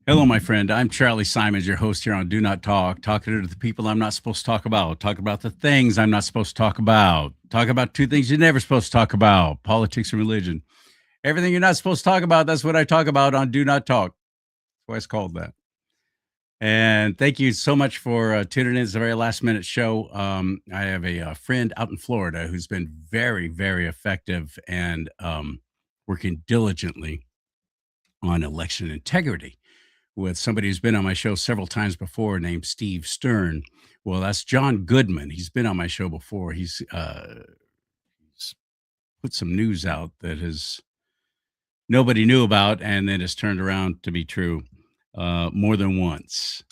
Hello, my friend. I'm CharLee Simons, your host here on Do Not Talk, talking to the people I'm not supposed to talk about the things I'm not supposed to talk about two things you're never supposed to talk about: politics and religion. Everything you're not supposed to talk about, that's what I talk about on Do Not Talk. That's why it's called that. And thank you so much for tuning in. It's a very last minute show. I have a, friend out in Florida who's been very, very effective and working diligently on election integrity with somebody who's been on my show several times before named Steve Stern. Well, that's John Goodman. He's been on my show before. He's put some news out that has nobody knew about and then has turned around to be true more than once.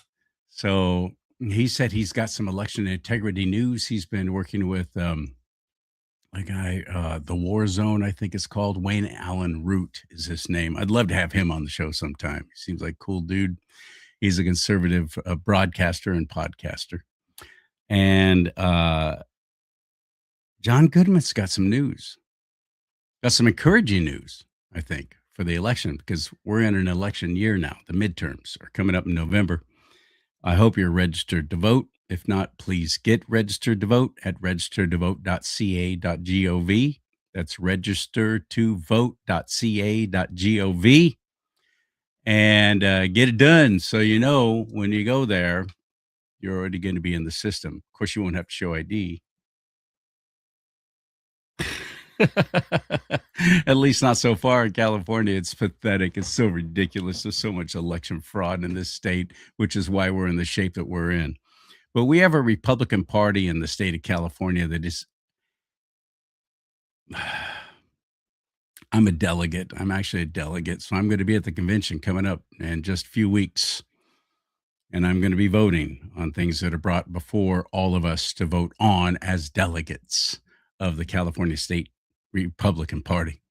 So he said he's got some election integrity news. He's been working with a guy, the War Zone, I think it's called. Wayne Allen Root is his name. I'd love to have him on the show sometime. He seems like a cool dude. He's a conservative broadcaster and podcaster. And John Goodman's got some news, got some encouraging news, I think, for the election because we're in an election year now. The midterms are coming up in November. I hope you're registered to vote. If not, please get registered to vote at registertovote.ca.gov. That's registertovote.ca.gov. And get it done so you know when you go there, you're already going to be in the system. Of course, you won't have to show ID. At least not so far in California. It's pathetic. It's so ridiculous. There's so much election fraud in this state, which is why we're in the shape that we're in. But we have a Republican Party in the state of California that is. I'm a delegate. I'm actually a delegate. So I'm going to be at the convention coming up in just a few weeks. And I'm going to be voting on things that are brought before all of us to vote on as delegates of the California State Republican Party.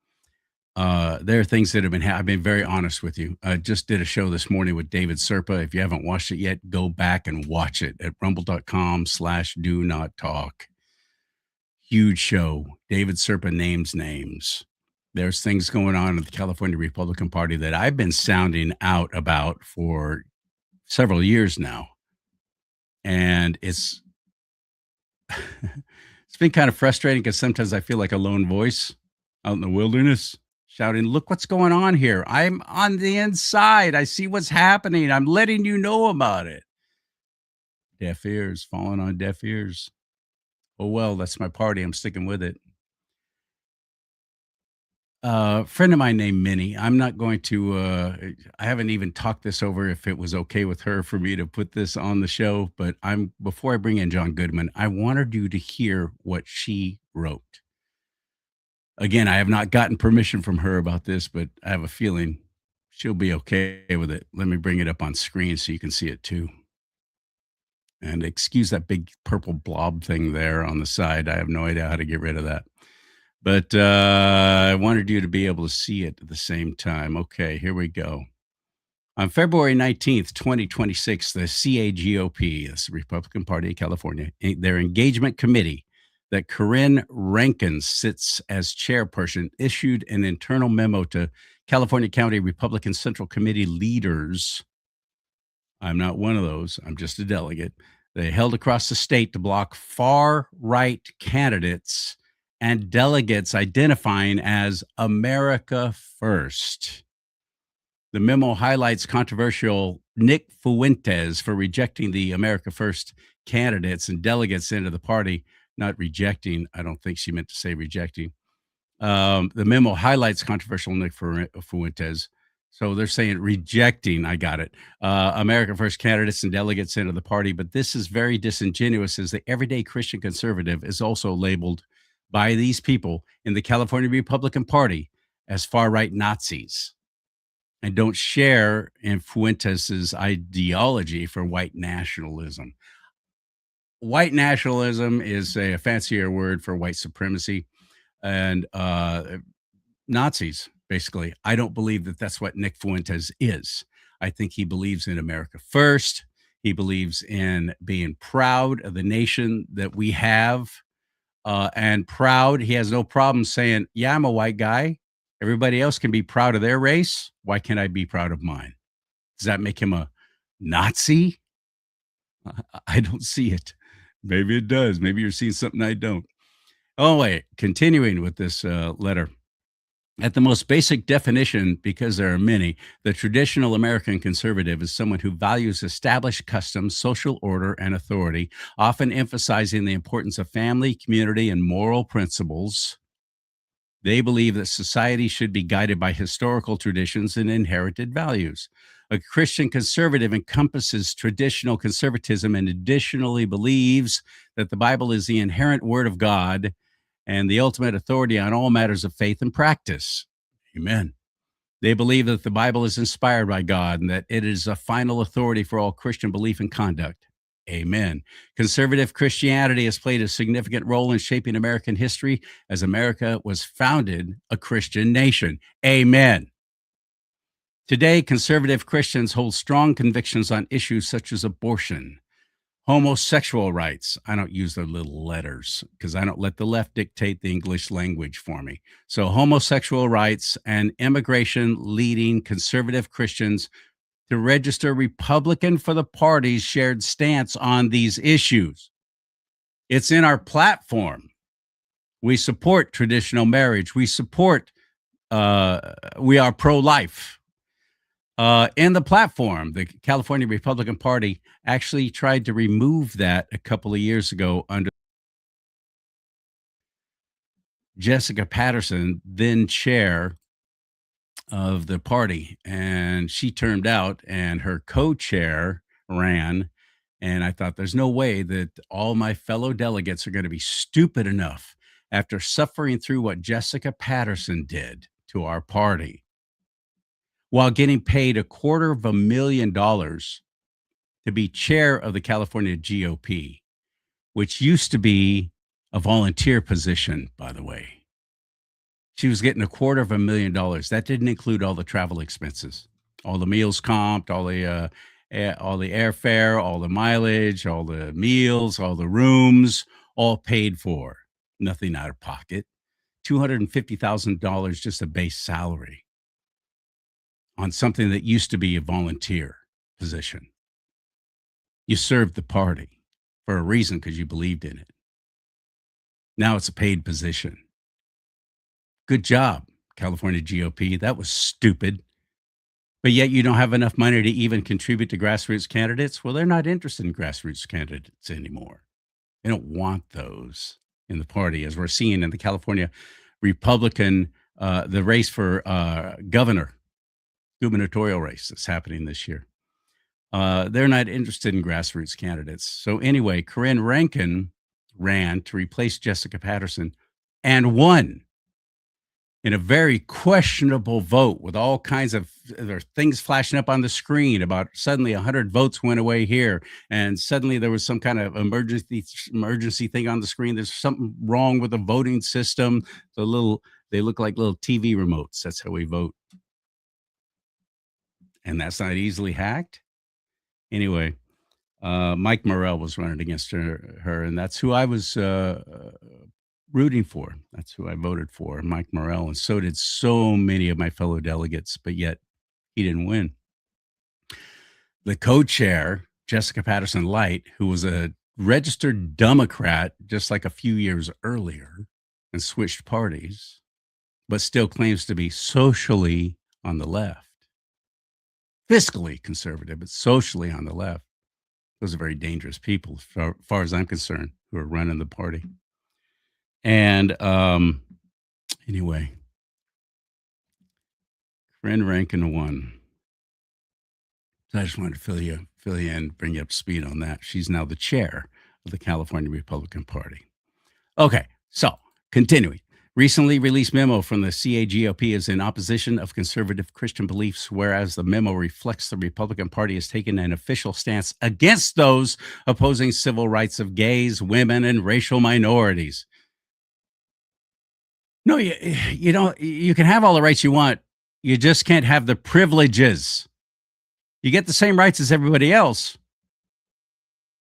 There are things that have been, I've been very honest with you. I just did a show this morning with David Serpa. If you haven't watched it yet, go back and watch it at rumble.com/do not talk. Huge show. David Serpa names names. There's things going on in the California Republican Party that I've been sounding out about for several years now. And it's it's been kind of frustrating because sometimes I feel like a lone voice out in the wilderness shouting, "Look what's going on here. I'm on the inside. I see what's happening. I'm letting you know about it." Deaf ears, falling on deaf ears. Oh, well, that's my party. I'm sticking with it. Friend of mine named Minnie. I'm not going to. I haven't even talked this over if it was okay with her for me to put this on the show. But I'm before I bring in John Goodman, I wanted you to hear what she wrote. Again, I have not gotten permission from her about this, but I have a feeling she'll be okay with it. Let me bring it up on screen so you can see it too. And excuse that big purple blob thing there on the side. I have no idea how to get rid of that. But I wanted you to be able to see it at the same time. Okay, here we go. On February 19th, 2026, the CAGOP, that's the Republican Party of California, their engagement committee that Corinne Rankin sits as chairperson, issued an internal memo to California County Republican Central Committee leaders. I'm not one of those. I'm just a delegate. They held across the state to block far right candidates and delegates identifying as America First. The memo highlights controversial Nick Fuentes for rejecting the America First candidates and delegates into the party, not rejecting. I don't think she meant to say rejecting. The memo highlights controversial Nick Fuentes. So they're saying rejecting, I got it, America First candidates and delegates into the party. But this is very disingenuous as the everyday Christian conservative is also labeled by these people in the California Republican Party as far-right Nazis and don't share in Fuentes' ideology for white nationalism. White nationalism is a fancier word for white supremacy and Nazis, basically. I don't believe that that's what Nick Fuentes is. I think he believes in America first. He believes in being proud of the nation that we have and proud. He has no problem saying, yeah, I'm a white guy. Everybody else can be proud of their race. Why can't I be proud of mine? Does that make him a Nazi? I don't see it. Maybe it does. Maybe you're seeing something I don't. Oh, wait. Continuing with this letter. At the most basic definition, because there are many, the traditional American conservative is someone who values established customs, social order, and authority, often emphasizing the importance of family, community, and moral principles. They believe that society should be guided by historical traditions and inherited values. A Christian conservative encompasses traditional conservatism and additionally believes that the Bible is the inherent word of God and the ultimate authority on all matters of faith and practice. Amen. They believe that the Bible is inspired by God and that it is a final authority for all Christian belief and conduct. Amen. Conservative Christianity has played a significant role in shaping American history as America was founded a Christian nation. Amen. Today, conservative Christians hold strong convictions on issues such as abortion, homosexual rights. I don't use their little letters because I don't let the left dictate the English language for me. So, homosexual rights and immigration, leading conservative Christians to register Republican for the party's shared stance on these issues. It's in our platform. We support traditional marriage. We support, we are pro life. In the platform, the California Republican Party actually tried to remove that a couple of years ago under Jessica Patterson, then chair of the party. And she turned out, and her co chair ran. And I thought, there's no way that all my fellow delegates are going to be stupid enough after suffering through what Jessica Patterson did to our party while getting paid $250,000 to be chair of the California GOP, which used to be a volunteer position, by the way. She was getting $250,000. That didn't include all the travel expenses, all the meals comped, all the airfare, all the mileage, all the meals, all the rooms, all paid for. Nothing out of pocket. $250,000 just a base salary on something that used to be a volunteer position. You served the party for a reason because you believed in it. Now it's a paid position. Good job, California GOP. That was stupid. But yet you don't have enough money to even contribute to grassroots candidates. Well, they're not interested in grassroots candidates anymore. They don't want those in the party, as we're seeing in the California Republican, the race for governor, gubernatorial race that's happening this year. They're not interested in grassroots candidates. So anyway, Corinne Rankin ran to replace Jessica Patterson and won in a very questionable vote with all kinds of there things flashing up on the screen about suddenly 100 votes went away here, and suddenly there was some kind of emergency thing on the screen. There's something wrong with the voting system. They look like little TV remotes. That's how we vote, and that's not easily hacked. Anyway, Mike Morrell was running against her, and that's who I was rooting for. That's who I voted for, Mike Morrell, and so did so many of my fellow delegates, but yet he didn't win. The co-chair, Jessica Patterson Light, who was a registered Democrat just like a few years earlier and switched parties, but still claims to be socially on the left. Fiscally conservative, but socially on the left. Those are very dangerous people, as far as I'm concerned, who are running the party. And anyway, Corinne Rankin won. So I just wanted to fill you in, bring you up to speed on that. She's now the chair of the California Republican Party. Okay, so continuing. Recently released memo from the CAGOP is in opposition of conservative Christian beliefs, whereas the memo reflects the Republican Party has taken an official stance against those opposing civil rights of gays, women, and racial minorities. No, you don't. You can have all the rights you want. You just can't have the privileges. You get the same rights as everybody else,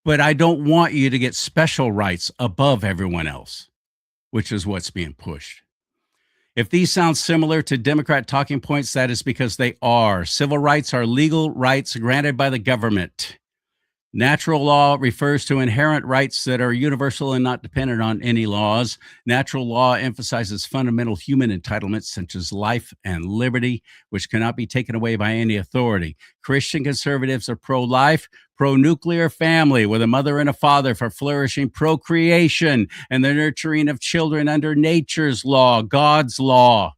but I don't want you to get special rights above everyone else, which is what's being pushed. If these sound similar to Democrat talking points, that is because they are. Civil rights are legal rights granted by the government. Natural law refers to inherent rights that are universal and not dependent on any laws. Natural law emphasizes fundamental human entitlements such as life and liberty, which cannot be taken away by any authority. Christian conservatives are pro life, pro nuclear family with a mother and a father for flourishing procreation and the nurturing of children under nature's law, God's law.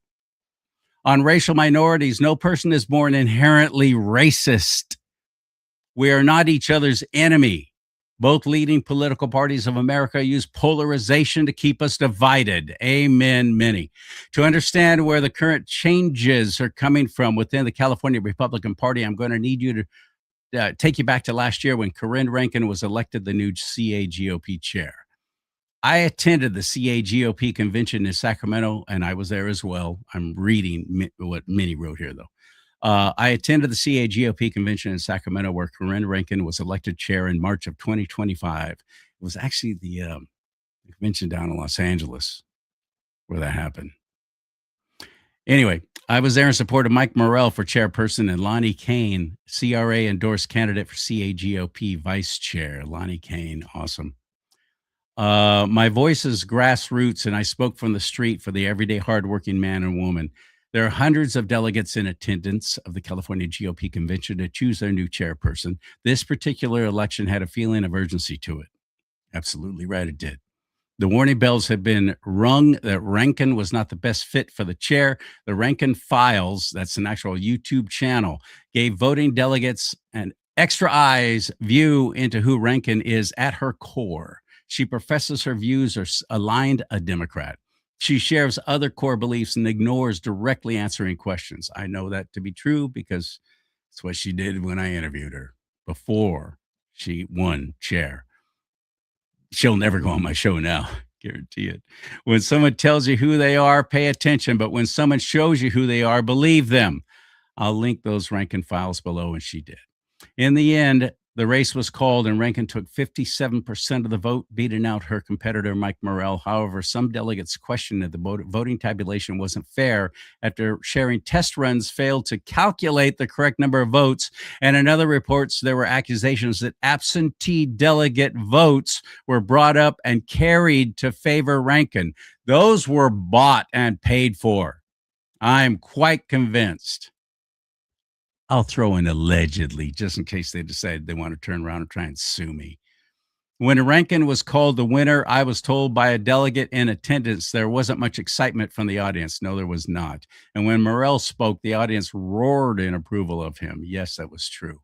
On racial minorities, no person is born inherently racist. We are not each other's enemy. Both leading political parties of America use polarization to keep us divided. Amen, many. To understand where the current changes are coming from within the California Republican Party, I'm going to need you to take you back to last year when Corinne Rankin was elected the new CAGOP chair. I attended the CAGOP convention in Sacramento, and I was there as well. I'm reading what Minnie wrote here, though. I attended the CAGOP convention in Sacramento where Corinne Rankin was elected chair in March of 2025. It was actually the convention down in Los Angeles where that happened. Anyway, I was there in support of Mike Morrell for chairperson and Lonnie Kane, CRA endorsed candidate for CAGOP vice chair. Lonnie Kane, awesome. My voice is grassroots, and I spoke from the street for the everyday hardworking man and woman. There are hundreds of delegates in attendance of the California GOP convention to choose their new chairperson. This particular election had a feeling of urgency to it. Absolutely right, it did. The warning bells had been rung that Rankin was not the best fit for the chair. The Rankin Files, that's an actual YouTube channel, gave voting delegates an extra eyes view into who Rankin is at her core. She professes her views are aligned a Democrat. She shares other core beliefs and ignores directly answering questions. I know that to be true because it's what she did when I interviewed her before she won chair. She'll never go on my show now, guarantee it. When someone tells you who they are, pay attention. But when someone shows you who they are, believe them. I'll link those Rankin Files below, and she did. In the end, the race was called, and Rankin took 57% of the vote, beating out her competitor, Mike Morrell. However, some delegates questioned that the voting tabulation wasn't fair after sharing test runs failed to calculate the correct number of votes. And in other reports, there were accusations that absentee delegate votes were brought up and carried to favor Rankin. Those were bought and paid for. I'm quite convinced. I'll throw in allegedly, just in case they decide they want to turn around and try and sue me. When Rankin was called the winner, I was told by a delegate in attendance there wasn't much excitement from the audience. No, there was not. And when Morrell spoke, the audience roared in approval of him. Yes, that was true.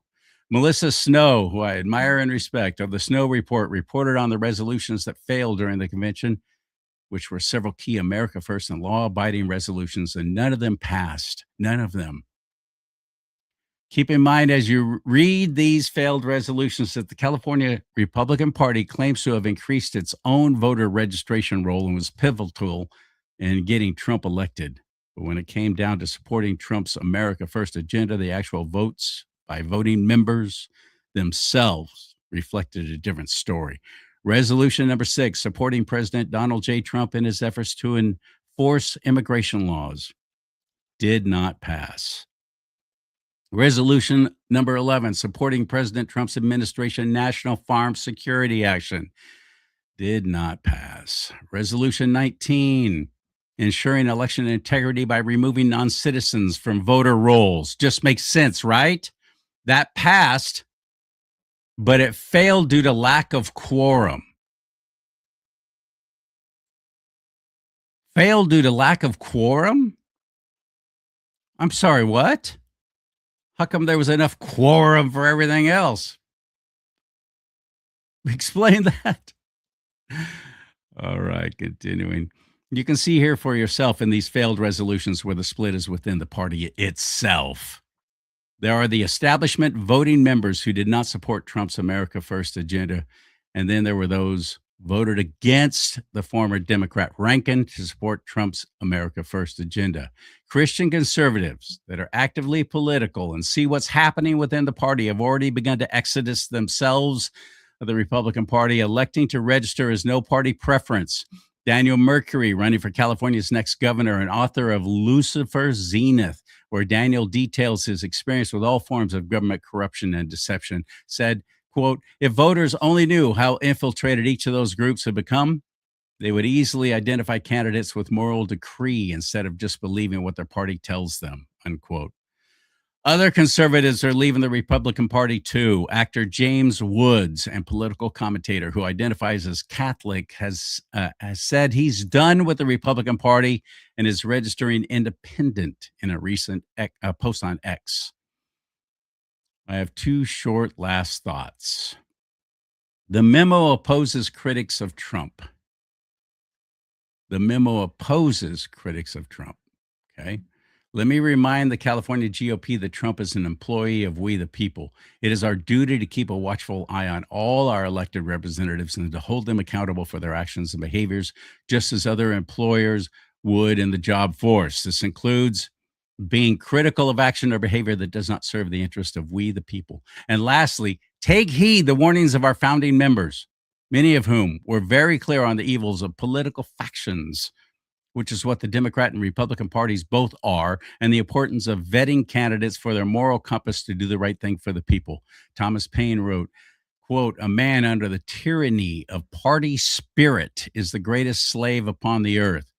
Melissa Snow, who I admire and respect, of the Snow Report, reported on the resolutions that failed during the convention, which were several key America First and law-abiding resolutions, and none of them passed. None of them. Keep in mind as you read these failed resolutions that the California Republican Party claims to have increased its own voter registration role and was pivotal in getting Trump elected. But when it came down to supporting Trump's America First agenda, the actual votes by voting members themselves reflected a different story. Resolution number 6, supporting President Donald J. Trump in his efforts to enforce immigration laws, did not pass. Resolution number 11, supporting President Trump's administration National Farm Security Action, did not pass. Resolution 19, ensuring election integrity by removing non-citizens from voter rolls. Just makes sense, right? That passed, but it failed due to lack of quorum. Failed due to lack of quorum? I'm sorry, what? How come there was enough quorum for everything else? Explain that. All right, continuing. You can see here for yourself in these failed resolutions where the split is within the party itself. There are the establishment voting members who did not support Trump's America First agenda. And then there were those voted against the former Democrat Rankin to support Trump's America First agenda. Christian conservatives that are actively political and see what's happening within the party have already begun to exodus themselves of the Republican Party, electing to register as no party preference. Daniel Mercury, running for California's next governor and author of Lucifer's Zenith, where Daniel details his experience with all forms of government corruption and deception, said, quote, if voters only knew how infiltrated each of those groups had become, they would easily identify candidates with moral decree instead of just believing what their party tells them, unquote. Other conservatives are leaving the Republican Party too. Actor James Woods, and political commentator who identifies as Catholic, has said he's done with the Republican Party and is registering independent in a recent post on X. I have two short last thoughts. The memo opposes critics of Trump. The memo opposes critics of Trump. Okay. Let me remind the California GOP that Trump is an employee of we the people. It is our duty to keep a watchful eye on all our elected representatives and to hold them accountable for their actions and behaviors, just as other employers would in the job force. This includes being critical of action or behavior that does not serve the interest of we the people. And lastly, take heed the warnings of our founding members, many of whom were very clear on the evils of political factions, which is what the Democrat and Republican parties both are, and the importance of vetting candidates for their moral compass to do the right thing for the people. Thomas Paine wrote, quote, a man under the tyranny of party spirit is the greatest slave upon the earth,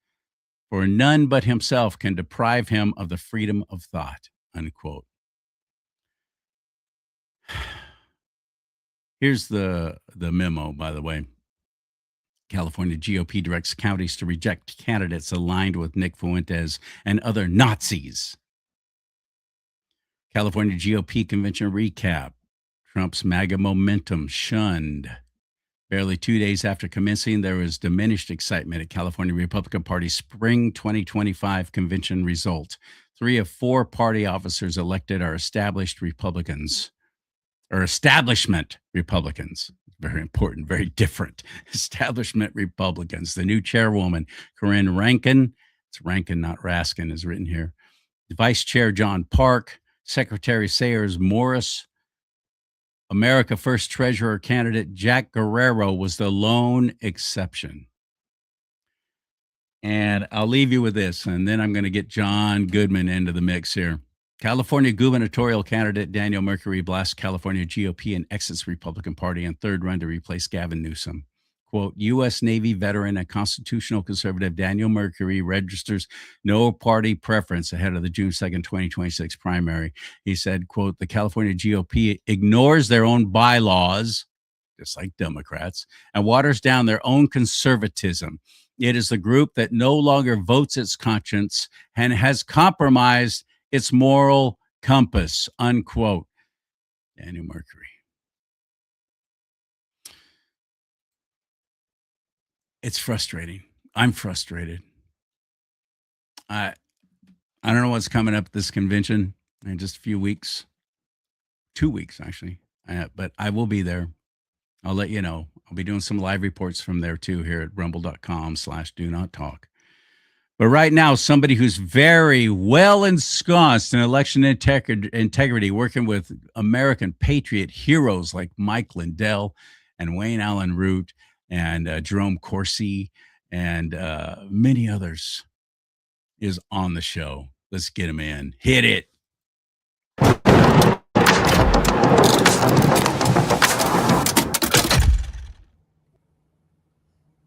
for none but himself can deprive him of the freedom of thought, unquote. Here's the memo, by the way. California GOP directs counties to reject candidates aligned with Nick Fuentes and other Nazis. California GOP convention recap. Trump's MAGA momentum shunned. Barely 2 days after commencing, there was diminished excitement at California Republican Party spring 2025 convention result. 3 of 4 party officers elected are established Republicans, or establishment Republicans. Very important, very different. Establishment Republicans. The new chairwoman, Corinne Rankin, it's Rankin, not Raskin, is written here. The Vice Chair, John Park. Secretary Sayers Morris. America First Treasurer candidate Jack Guerrero was the lone exception. And I'll leave you with this, and then I'm going to get John Goodman into the mix here. California gubernatorial candidate Daniel Mercury blasts California GOP and exits Republican Party in third run to replace Gavin Newsom. Quote, U.S. Navy veteran and constitutional conservative Daniel Mercury registers no party preference ahead of the June 2nd, 2026 primary. He said, quote, the California GOP ignores their own bylaws, just like Democrats, and waters down their own conservatism. It is the group that no longer votes its conscience and has compromised its moral compass, unquote. Daniel Mercury. It's frustrating. I'm frustrated. I don't know what's coming up at this convention in just a few weeks. 2 weeks, actually. But I will be there. I'll let you know. I'll be doing some live reports from there too here at rumble.com/do not talk. But right now, somebody who's very well ensconced in election integrity, working with American patriot heroes like Mike Lindell and Wayne Allen Root and Jerome Corsi and many others, is on the show. Let's get him in. Hit it.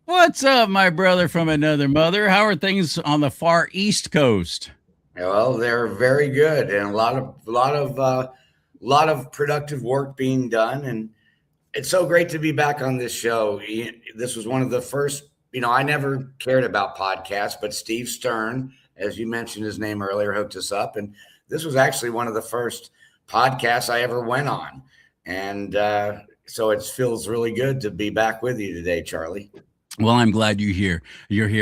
What's up, my brother from another mother? How are things on the far East Coast? Well, they're very good, and a lot of productive work being done, and it's so great to be back on this show. This was one of the first. I never cared about podcasts, but Steve Stern, as you mentioned his name earlier, hooked us up, and this was actually one of the first podcasts I ever went on, and so it feels really good to be back with you today, CharLee. Well, I'm glad you're here.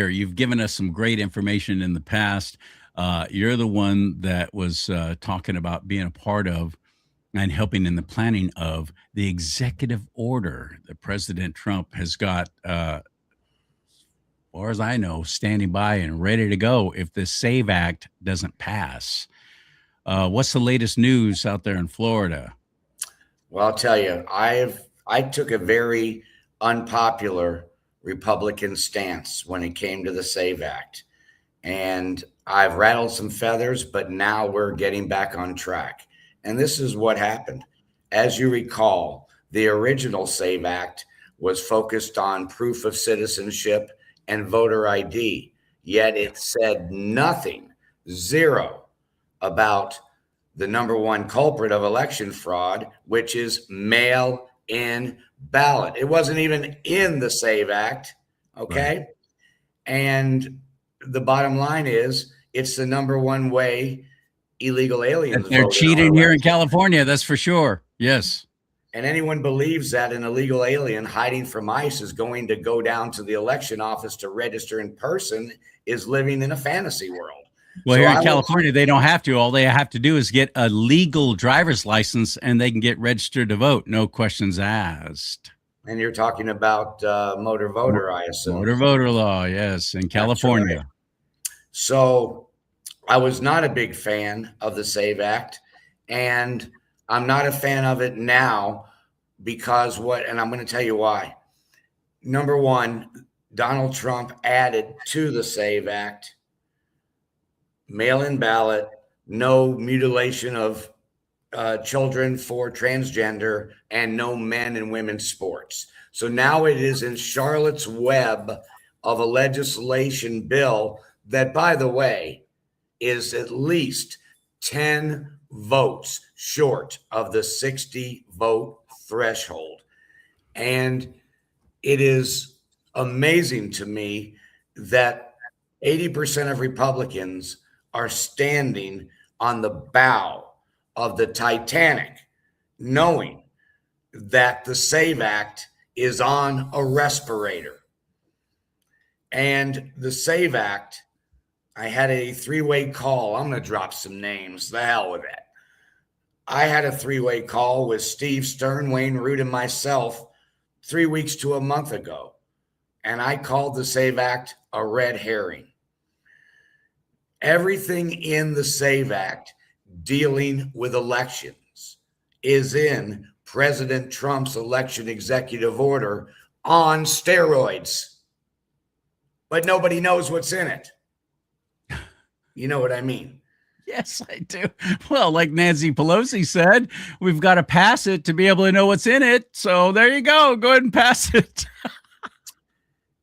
You've given us some great information in the past. You're the one that was talking about being a part of and helping in the planning of the executive order that President Trump has got, as far as I know, standing by and ready to go if the SAVE Act doesn't pass. What's the latest news out there in Florida? Well, I'll tell you, I took a very unpopular Republican stance when it came to the SAVE Act. And I've rattled some feathers, but now we're getting back on track. And this is what happened. As you recall, the original SAVE Act was focused on proof of citizenship and voter ID, yet it said nothing, zero, about the number one culprit of election fraud, which is mail in ballot. It wasn't even in the SAVE Act, okay? Right. And the bottom line is it's the number one way illegal aliens They're vote in our cheating here in election. California, that's for sure. Yes. And anyone believes that an illegal alien hiding from ICE is going to go down to the election office to register in person is living in a fantasy world. Well, here in California, they don't have to. All they have to do is get a legal driver's license and they can get registered to vote. No questions asked. And you're talking about motor voter, I assume. Motor voter law, yes, in California. Right. So I was not a big fan of the SAVE Act, and I'm not a fan of it now because and I'm going to tell you why. Number one, Donald Trump added to the SAVE Act mail-in ballot, no mutilation of children for transgender, and no men and women's sports. So now it is in Charlotte's web of a legislation bill that, by the way, is at least 10 votes short of the 60 vote threshold. And it is amazing to me that 80% of Republicans are standing on the bow of the Titanic, knowing that the SAVE Act is on a respirator. And the SAVE Act, I had a three-way call. I'm going to drop some names. The hell with it. I had a three-way call with Steve Stern, Wayne Root, and myself 3 weeks to a month ago. And I called the SAVE Act a red herring. Everything in the SAVE Act dealing with elections is in President Trump's election executive order on steroids. But nobody knows what's in it. You know what I mean? Yes, I do. Well, like Nancy Pelosi said, we've got to pass it to be able to know what's in it. So there you go. Go ahead and pass it.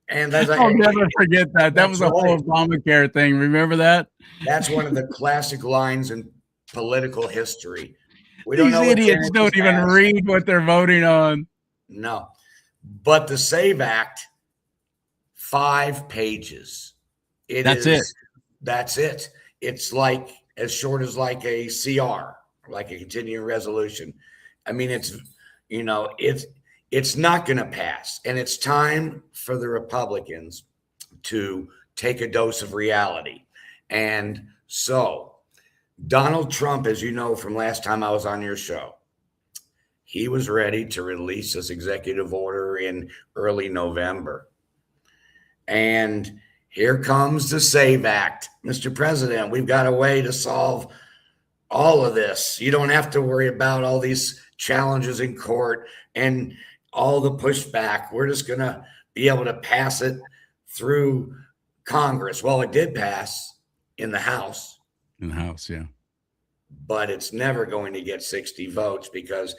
And I'll never forget that. That was a whole Obamacare thing. Remember that? That's one of the classic lines in political history. These idiots don't even read what they're voting on. No. But the SAVE Act, 5 pages. That's it. That's it. It's like as short as like a CR, like a continuing resolution. I mean, it's not going to pass. And it's time for the Republicans to take a dose of reality. And so Donald Trump, as you know from last time I was on your show, he was ready to release this executive order in early November. And here comes the SAVE Act. Mr. President, we've got a way to solve all of this. You don't have to worry about all these challenges in court and all the pushback. We're just going to be able to pass it through Congress. Well, it did pass in the House. In the House, yeah. But it's never going to get 60 votes because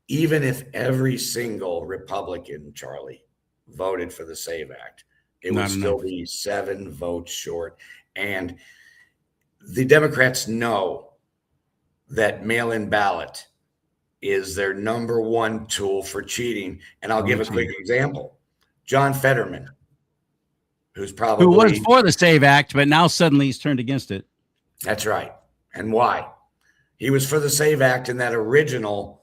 even if every single Republican, CharLee, voted for the SAVE Act, it would still be 7 votes short. And the Democrats know that mail-in ballot is their number one tool for cheating. And I'll give a quick example. John Fetterman, who was for the SAVE Act, but now suddenly he's turned against it. That's right. And why? He was for the SAVE Act in that original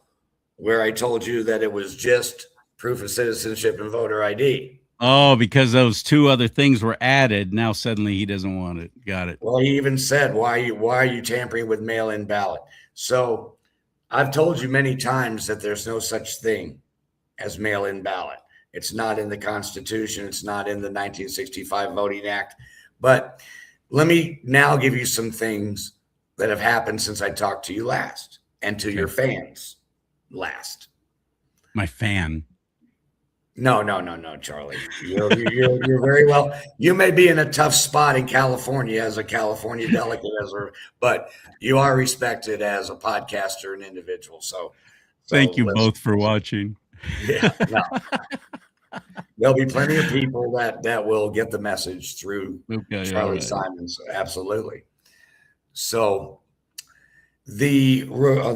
where I told you that it was just proof of citizenship and voter ID. Oh, because those 2 other things were added. Now suddenly he doesn't want it. Got it. Well, he even said, why are you tampering with mail-in ballot? So I've told you many times that there's no such thing as mail-in ballot. It's not in the Constitution. It's not in the 1965 Voting Act. But let me now give you some things that have happened since I talked to you last and to your fans last. My fan. No, Charlie. You're very well. You may be in a tough spot in California as a California delegate, but you are respected as a podcaster and individual. So Thank you listen, both for watching. yeah, no, there'll be plenty of people that will get the message through Okay, all Charlie right. Simons. Absolutely. So the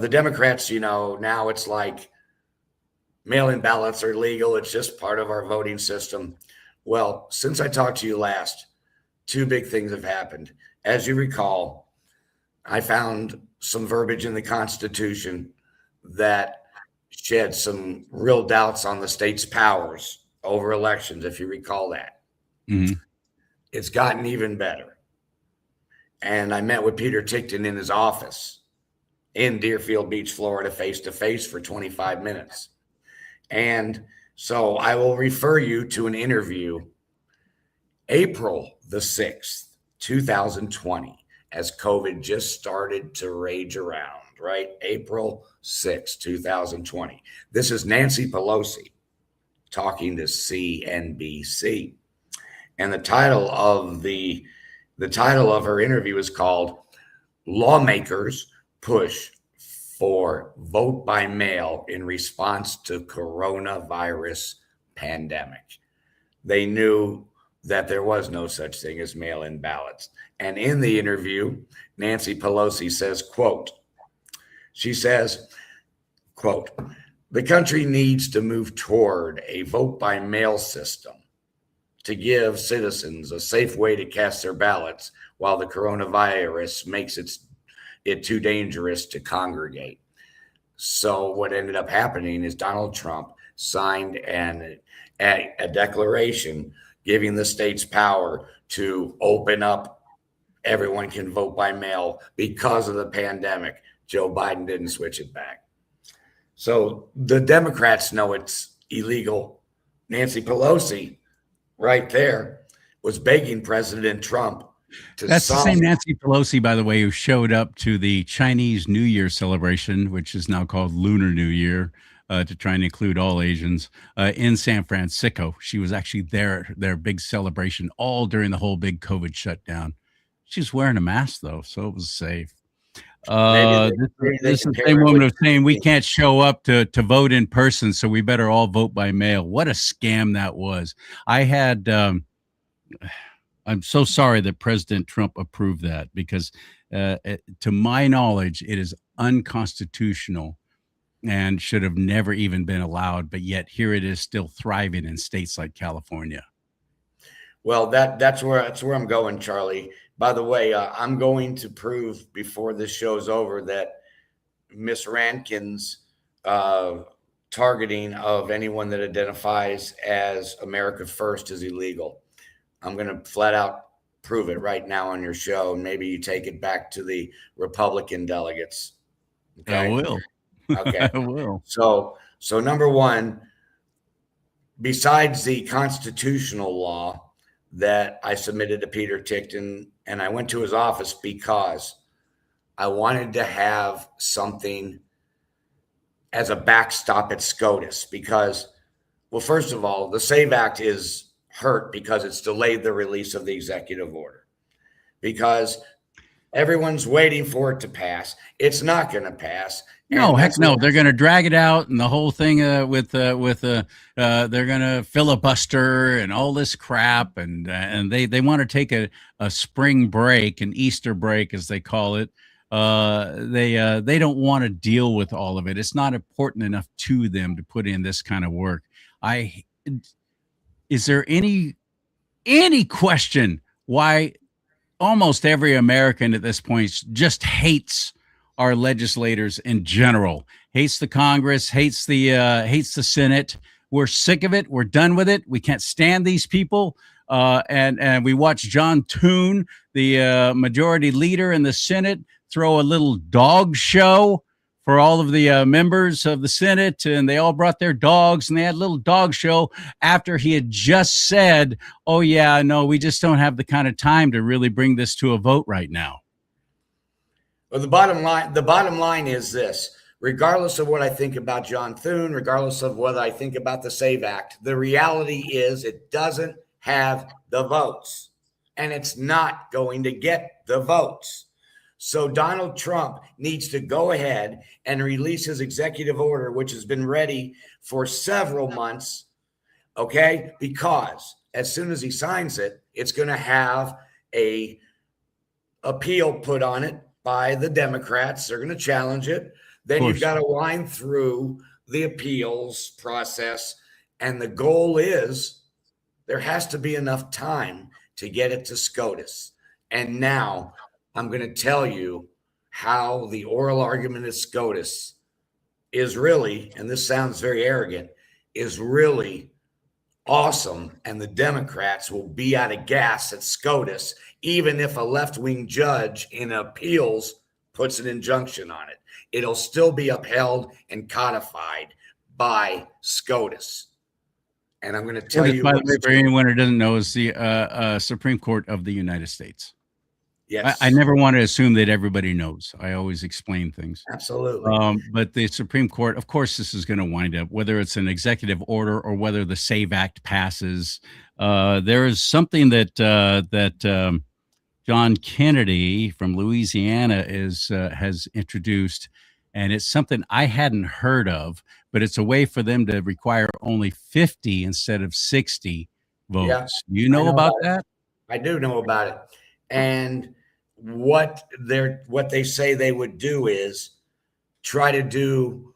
Democrats, now it's like mail-in ballots are legal. It's just part of our voting system. Well, since I talked to you last, two big things have happened. As you recall, I found some verbiage in the Constitution that shed some real doubts on the state's powers over elections, if you recall that. Mhm. It's gotten even better. And I met with Peter Tickton in his office in Deerfield Beach, Florida, face to face for 25 minutes. And so I will refer you to an interview April the 6th, 2020, as COVID just started to rage around, right? April 6th, 2020. This is Nancy Pelosi talking to CNBC. And the title of her interview is called Lawmakers Push for Vote by Mail in Response to Coronavirus Pandemic. They knew that there was no such thing as mail-in ballots. And in the interview, Nancy Pelosi says, quote, the country needs to move toward a vote by mail system to give citizens a safe way to cast their ballots while the coronavirus makes it too dangerous to congregate. So what ended up happening is Donald Trump signed a declaration giving the states power to open up. Everyone can vote by mail because of the pandemic. Joe Biden didn't switch it back. So the Democrats know it's illegal. Nancy Pelosi, right there, was begging President Trump to That's the same sign. Nancy Pelosi, by the way, who showed up to the Chinese New Year celebration, which is now called Lunar New Year, to try and include all Asians, in San Francisco. She was actually there at their big celebration all during the whole big COVID shutdown. She's wearing a mask, though, so it was safe. Maybe This they is can the pair same it woman with. who's saying we can't show up to vote in person, so we better all vote by mail. What a scam that was. I had I'm so sorry that President Trump approved that because, to my knowledge, it is unconstitutional and should have never even been allowed. But yet here it is still thriving in states like California. Well, that's where I'm going, Charlie. By the way, I'm going to prove before this show's over that Miss Rankin's uh, targeting of anyone that identifies as America First is illegal. I'm going to flat out prove it right now on your show, and maybe you take it back to the Republican delegates. I Okay. will. Okay. I will. So number one, besides the constitutional law that I submitted to Peter Tickton, and I went to his office because I wanted to have something as a backstop at SCOTUS because, well, first of all, the SAVE Act is hurt because it's delayed the release of the executive order because everyone's waiting for it to pass. It's not going to pass. No, And heck that's no. They're going to drag it out and the whole thing they're going to filibuster and all this crap. And they want to take a spring break, an Easter break, as they call it. They don't want to deal with all of it. It's not important enough to them to put in this kind of work. Is there any question why almost every American at this point just hates our legislators in general, hates the Congress, hates the Senate. We're sick of it. We're done with it. We can't stand these people. And we watch John Toon, the majority leader in the Senate, throw a little dog show for all of the members of the Senate, and they all brought their dogs, and they had a little dog show after he had just said, "Oh yeah, no, we just don't have the kind of time to really bring this to a vote right now." Well, the bottom line is this. regardless of what I think about John Thune, regardless of what I think about the SAVE Act, the reality is it doesn't have the votes, and it's not going to get the votes. So Donald Trump needs to go ahead and release his executive order, which has been ready for several months, okay? Because as soon as he signs it, it's going to have a appeal put on it by the Democrats. They're going to challenge it. Then you've got to wind through the appeals process. And the goal is there has to be enough time to get it to SCOTUS. And now I'm going to tell you how the oral argument at SCOTUS is really, and this sounds very arrogant, is really awesome. And the Democrats will be out of gas at SCOTUS, even if a left-wing judge in appeals puts an injunction on it. It'll still be upheld and codified by SCOTUS. And I'm going to tell you, by the way, for anyone who doesn't know, is the Supreme Court of the United States. Yes. I never want to assume that everybody knows. I always explain things. Absolutely. But the Supreme Court, of course, this is going to wind up, whether it's an executive order or whether the SAVE Act passes. There is something that John Kennedy from Louisiana has introduced, and it's something I hadn't heard of, but it's a way for them to require only 50 instead of 60 votes. Yeah, You know about that? I do know about it. And what they say they would do is try to do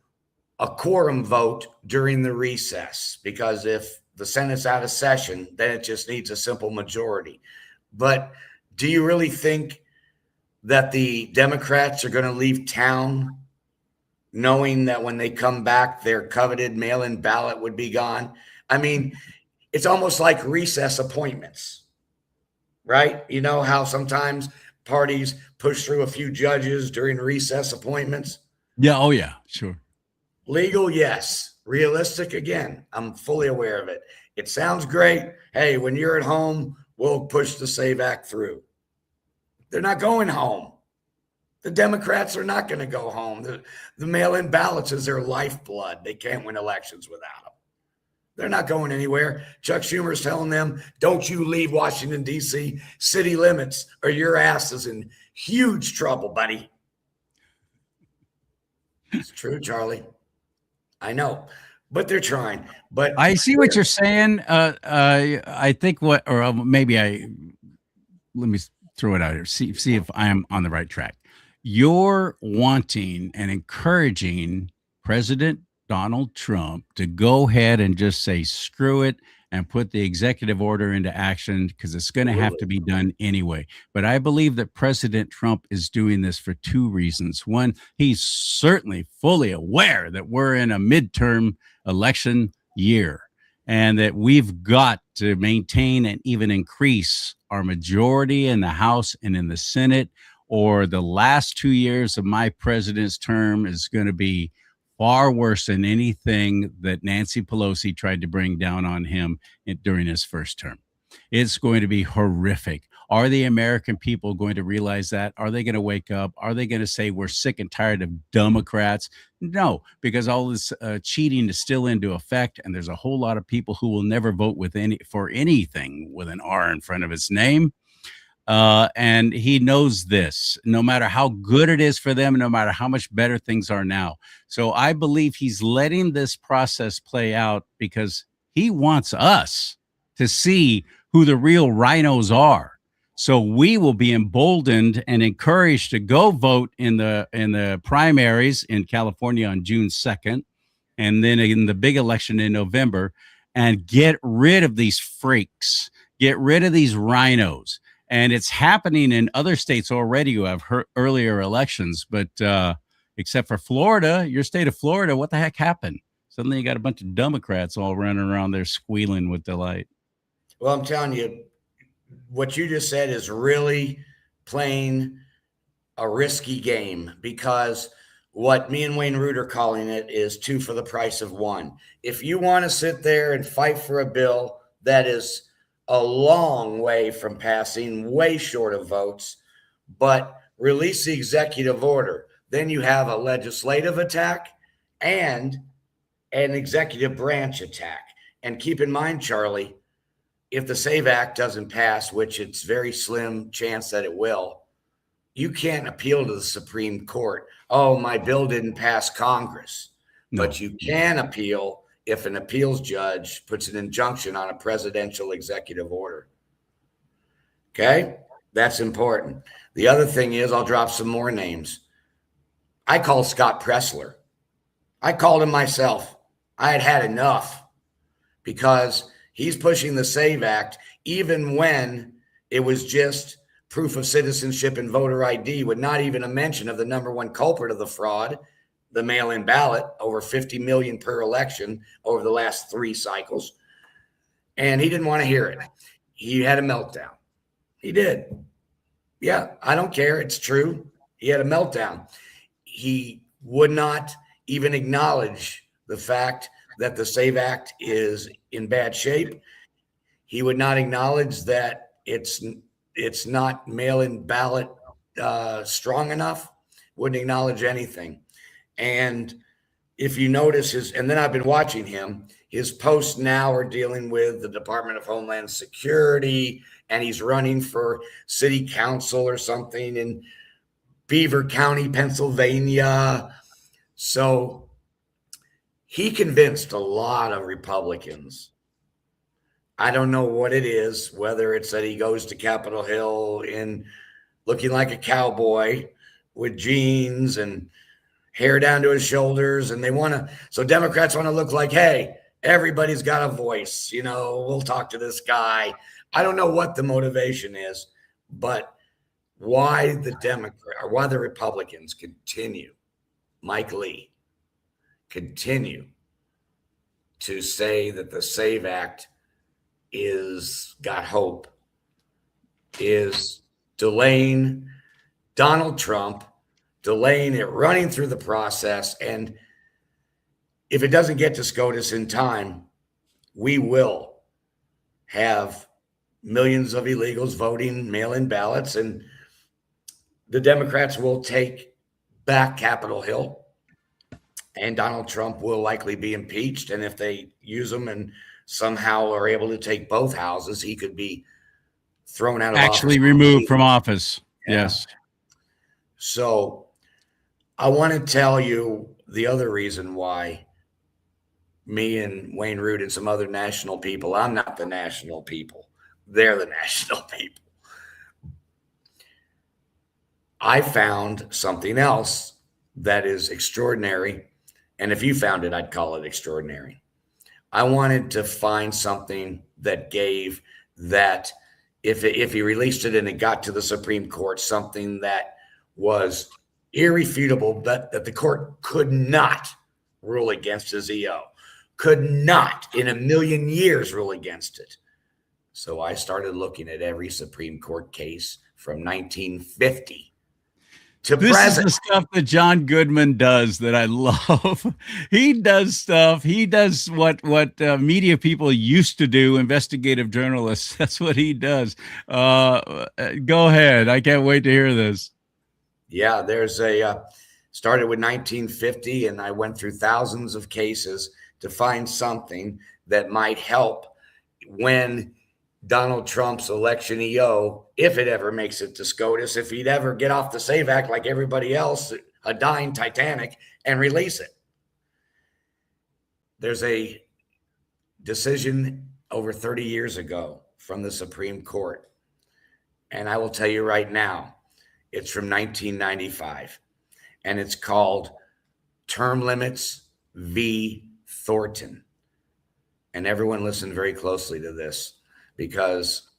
a quorum vote during the recess, because if the Senate's out of session, then it just needs a simple majority. But do you really think that the Democrats are going to leave town knowing that when they come back, their coveted mail-in ballot would be gone? I mean, it's almost like recess appointments, right? You know how sometimes parties push through a few judges during recess appointments? Yeah. Oh, yeah. Sure. Legal, yes. Realistic, again, I'm fully aware of it. It sounds great. Hey, when you're at home, we'll push the SAVE Act through. They're not going home. The Democrats are not going to go home. The mail-in ballots is their lifeblood. They can't win elections without them. They're not going anywhere. Chuck Schumer's telling them, don't you leave Washington, D.C. city limits or your ass is in huge trouble, buddy. It's true, CharLee. I know, but they're trying. But I see what you're saying. I think let me throw it out here. See if I am on the right track. You're wanting and encouraging President Donald Trump to go ahead and just say, screw it, and put the executive order into action because it's going to have to be done anyway. But I believe that President Trump is doing this for two reasons. One, he's certainly fully aware that we're in a midterm election year and that we've got to maintain and even increase our majority in the House and in the Senate, or the last 2 years of my president's term is going to be far worse than anything that Nancy Pelosi tried to bring down on him during his first term. It's going to be horrific. Are the American people going to realize that? Are they going to wake up? Are they going to say we're sick and tired of Democrats? No, because all this cheating is still into effect, and there's a whole lot of people who will never vote for anything with an R in front of its name. And he knows this, no matter how good it is for them, no matter how much better things are now. So I believe he's letting this process play out because he wants us to see who the real rhinos are. So we will be emboldened and encouraged to go vote in the primaries in California on June 2nd, and then in the big election in November, and get rid of these freaks, get rid of these rhinos. And it's happening in other states already who have earlier elections. But except for Florida, your state of Florida, what the heck happened? Suddenly you got a bunch of Democrats all running around there squealing with delight. Well, I'm telling you, what you just said is really playing a risky game, because what me and Wayne Root are calling it is 2 for the price of 1. If you want to sit there and fight for a bill that is a long way from passing, way short of votes, but release the executive order, then you have a legislative attack and an executive branch attack. And keep in mind, CharLee, if the SAVE Act doesn't pass, which it's very slim chance that it will, you can't appeal to the Supreme Court. Oh, my bill didn't pass Congress. No. But you can appeal if an appeals judge puts an injunction on a presidential executive order. Okay? That's important. The other thing is, I'll drop some more names. I called Scott Pressler. I called him myself. I had had enough because he's pushing the SAVE Act even when it was just proof of citizenship and voter ID, with not even a mention of the number one culprit of the fraud, the mail-in ballot, over 50 million per election over the last 3 cycles. And he didn't want to hear it. He had a meltdown. He did. Yeah, I don't care. It's true. He had a meltdown. He would not even acknowledge the fact that the SAVE Act is in bad shape. He would not acknowledge that it's not mail-in ballot strong enough. Wouldn't acknowledge anything. And if you notice and then I've been watching him, his posts now are dealing with the Department of Homeland Security, and he's running for city council or something in Beaver County, Pennsylvania. So he convinced a lot of Republicans. I don't know what it is, whether it's that he goes to Capitol Hill in looking like a cowboy with jeans and hair down to his shoulders, and so Democrats want to look like, hey, everybody's got a voice, we'll talk to this guy. I don't know what the motivation is, but why the Republicans continue, Mike Lee, continue to say that the SAVE Act is got hope, is delaying Donald Trump, delaying it, running through the process. And if it doesn't get to SCOTUS in time, we will have millions of illegals voting mail-in ballots, and the Democrats will take back Capitol Hill, and Donald Trump will likely be impeached. And if they use him and somehow are able to take both houses, he could be thrown out of office. Actually removed from office. Yeah. Yes. So I want to tell you the other reason why me and Wayne Root and some other national people, I'm not the national people, they're the national people. I found something else that is extraordinary. And if you found it, I'd call it extraordinary. I wanted to find something that gave that, if he released it and it got to the Supreme Court, something that was irrefutable, that the court could not rule against his EO, could not in a million years rule against it. So I started looking at every Supreme Court case from 1950 to this present. Is the stuff that John Goodman does that I love. He does stuff. He does what media people used to do, investigative journalists. That's what he does. Go ahead. I can't wait to hear this. Yeah, started with 1950, and I went through thousands of cases to find something that might help when Donald Trump's election EO, if it ever makes it to SCOTUS, if he'd ever get off the SAVE Act like everybody else, a dying Titanic, and release it. There's a decision over 30 years ago from the Supreme Court, and I will tell you right now, it's from 1995, and it's called Term Limits v. Thornton. And everyone listen very closely to this, because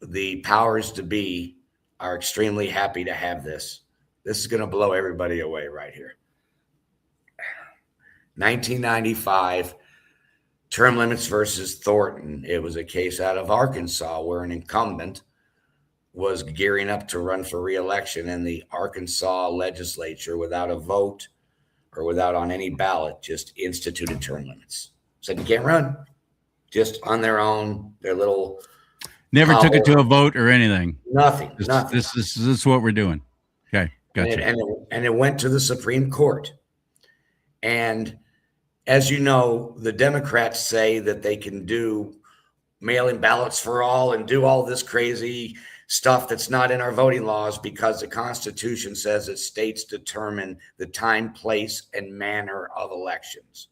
the powers to be are extremely happy to have this. This is going to blow everybody away right here. 1995, Term Limits versus Thornton. It was a case out of Arkansas where an incumbent was gearing up to run for re-election, and the Arkansas legislature, without a vote or without on any ballot, just instituted term limits. Said you can't run. Just on their own, their little Never took it to a vote or anything. Nothing. This is what we're doing. Okay. Gotcha. And it went to the Supreme Court. And as you know, the Democrats say that they can do mail-in ballots for all and do all this crazy stuff that's not in our voting laws because the Constitution says that states determine the time, place, and manner of elections.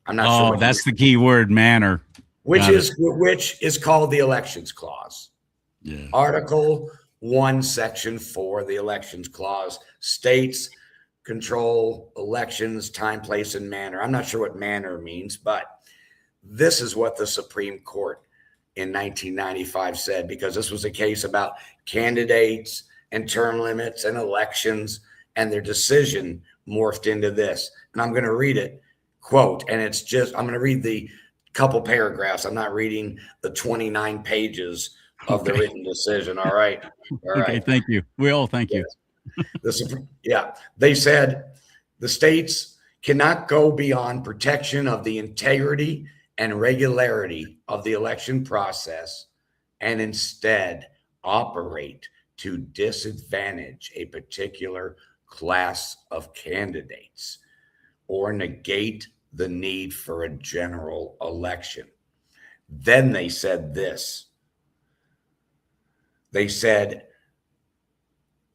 I'm not sure Oh, what that's the key word, manner. which Got it. is called the Elections Clause. Yeah. Article 1, Section 4, the Elections Clause states control elections, time, place, and manner. I'm not sure what manner means, but this is what the Supreme Court in 1995 said, because this was a case about candidates and term limits and elections, and their decision morphed into this. And I'm going to read it, quote, and it's just, I'm going to read the couple paragraphs. I'm not reading the 29 pages of the written decision. All right. All right. Okay. Thank you. We all thank you. They said the states cannot go beyond protection of the integrity and regularity of the election process and instead operate to disadvantage a particular class of candidates or negate the need for a general election. Then they said this. They said,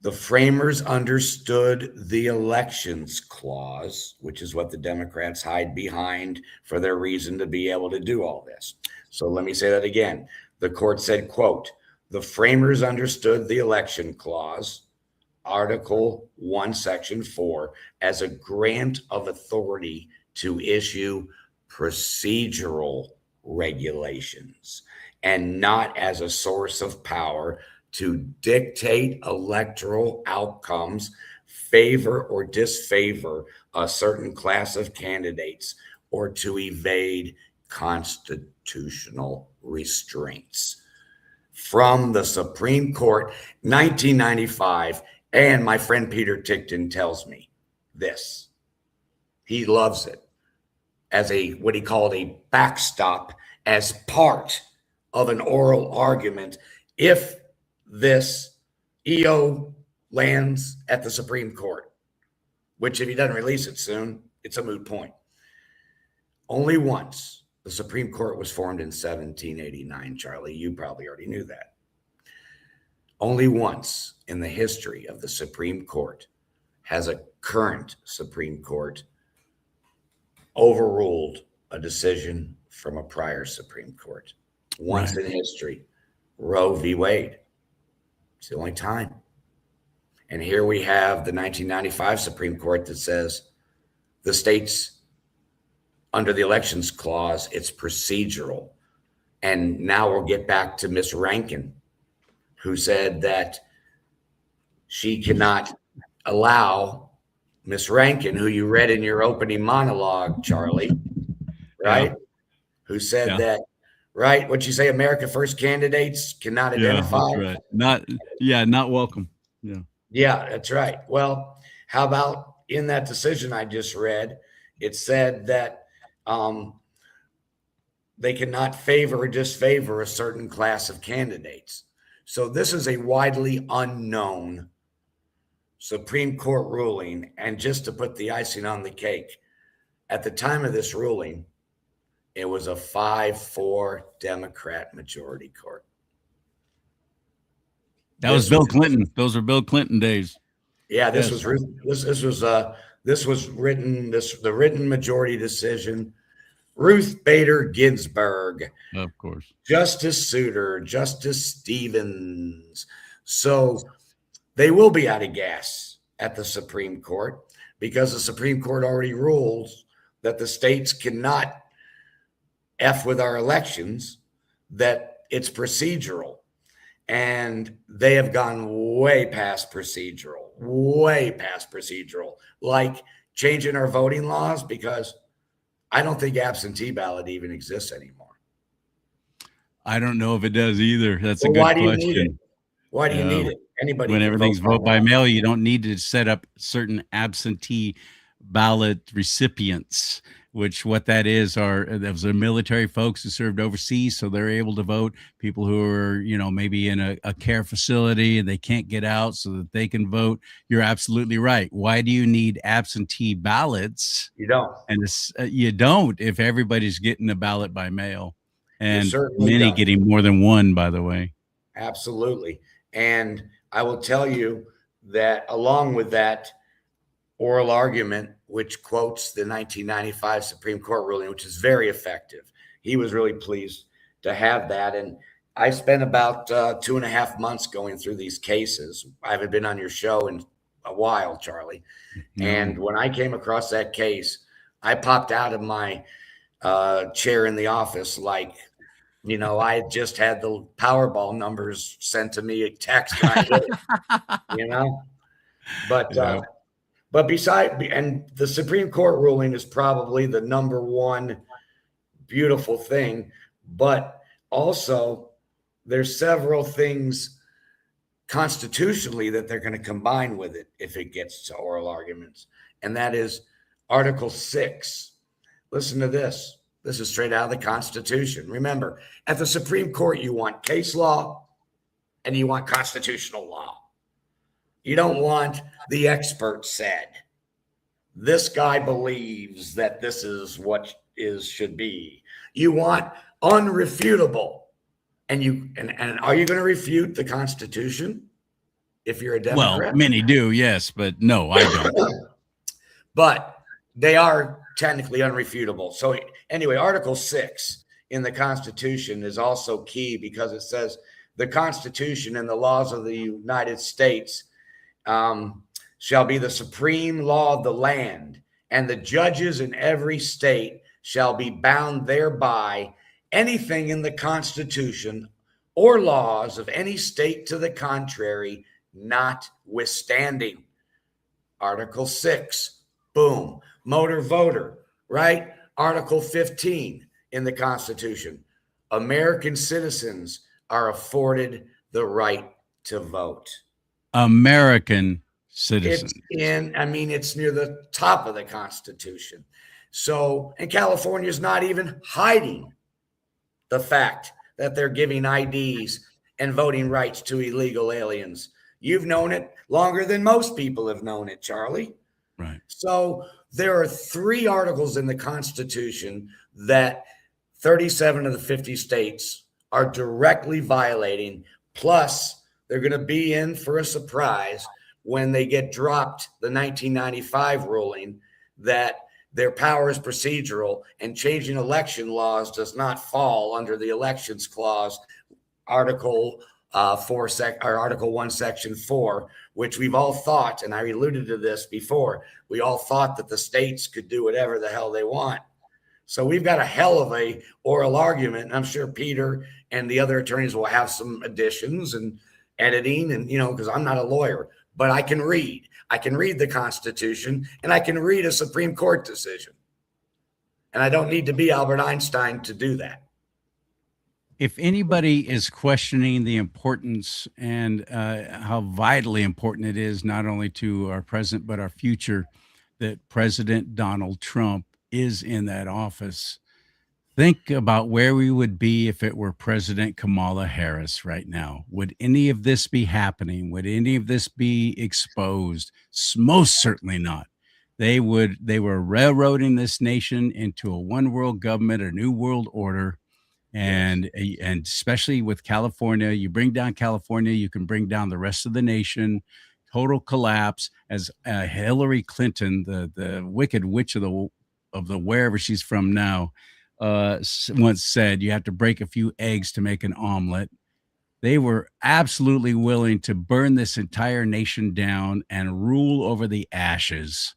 the framers understood the Elections Clause, which is what the Democrats hide behind for their reason to be able to do all this. So let me say that again. The court said, quote, the framers understood the Election Clause, Article 1, Section 4, as a grant of authority to issue procedural regulations and not as a source of power to dictate electoral outcomes, favor or disfavor a certain class of candidates, or to evade constitutional restraints. From the Supreme Court, 1995, and my friend Peter Tickton tells me this. He loves it as what he called a backstop, as part of an oral argument if this EO lands at the Supreme Court, which if he doesn't release it soon, it's a moot point. Only once. The Supreme Court was formed in 1789, CharLee. You probably already knew that. Only once in the history of the Supreme Court has a current Supreme Court overruled a decision from a prior Supreme Court. Once in history, Roe v. Wade. It's the only time. And here we have the 1995 Supreme Court that says the states, under the Elections Clause, it's procedural. And now we'll get back to Miss Rankin, who said that she cannot allow Miss Rankin, who you read in your opening monologue, CharLee, right? Yeah. Who said that, right? What'd you say? America First candidates cannot identify. That's right. Not welcome. Yeah, that's right. Well, how about in that decision I just read, it said that they cannot favor or disfavor a certain class of candidates. So this is a widely unknown Supreme Court ruling. And just to put the icing on the cake, at the time of this ruling, it was a 5-4 Democrat majority court. That was Bill Clinton. Those are Bill Clinton days. Yeah, the written majority decision. Ruth Bader Ginsburg, of course, Justice Souter, Justice Stevens. So they will be out of gas at the Supreme Court because the Supreme Court already rules that the states cannot F with our elections, that it's procedural. And they have gone way past procedural, like changing our voting laws, because I don't think absentee ballot even exists anymore. I don't know if it does either. That's a good question. Why do you need it? Anybody when everything's vote by mail, you don't need to set up certain absentee ballot recipients, which what that is are those are military folks who served overseas, so they're able to vote. People who are, maybe in a care facility and they can't get out so that they can vote. You're absolutely right. Why do you need absentee ballots? You don't. And you don't if everybody's getting a ballot by mail, You and certainly many don't. getting more than one, by the way. Absolutely. And I will tell you that along with that oral argument, which quotes the 1995 Supreme Court ruling, which is very effective, he was really pleased to have that. And I spent about 2.5 months going through these cases. I haven't been on your show in a while, CharLee. No. And when I came across that case, I popped out of my chair in the office like, I just had the Powerball numbers sent to me a text and I hit it, you know. But Yeah. and the Supreme Court ruling is probably the number one beautiful thing, but also there's several things constitutionally that they're going to combine with it if it gets to oral arguments. And that is Article 6. Listen to this. This is straight out of the Constitution. Remember, at the Supreme Court, you want case law and you want constitutional law. You don't want the expert said. This guy believes that this is what should be. You want unrefutable. And are you going to refute the Constitution if you're a Well, Democrat? many do, yes, but no, I don't. But they are technically unrefutable. So anyway, Article 6 in the Constitution is also key because it says the Constitution and the laws of the United States shall be the supreme law of the land, and the judges in every state shall be bound thereby. Anything in the Constitution or laws of any state to the contrary, notwithstanding. Article 6, boom. Motor voter, right? Article 15 in the Constitution. American citizens are afforded the right to vote. American citizens. It's near the top of the Constitution. So, and California is not even hiding the fact that they're giving IDs and voting rights to illegal aliens. You've known it longer than most people have known it, CharLee. Right. So there are 3 articles in the Constitution that 37 of the 50 states are directly violating. Plus, they're going to be in for a surprise when they get dropped the 1995 ruling that their power is procedural and changing election laws does not fall under the elections clause, Article 1, Section 4, which we've all thought, and I alluded to this before, we all thought that the states could do whatever the hell they want. So we've got a hell of a oral argument. I'm sure Peter and the other attorneys will have some additions and editing, and because I'm not a lawyer, but I can read. I can read the Constitution and I can read a Supreme Court decision. And I don't need to be Albert Einstein to do that. If anybody is questioning the importance and how vitally important it is, not only to our present, but our future, that President Donald Trump is in that office, think about where we would be if it were President Kamala Harris right now. Would any of this be happening? Would any of this be exposed? Most certainly not. They were railroading this nation into a one world government, a new world order. And especially with California, you bring down California, you can bring down the rest of the nation. Total collapse, as Hillary Clinton, the wicked witch of the wherever she's from now, once said, you have to break a few eggs to make an omelet. They were absolutely willing to burn this entire nation down and rule over the ashes,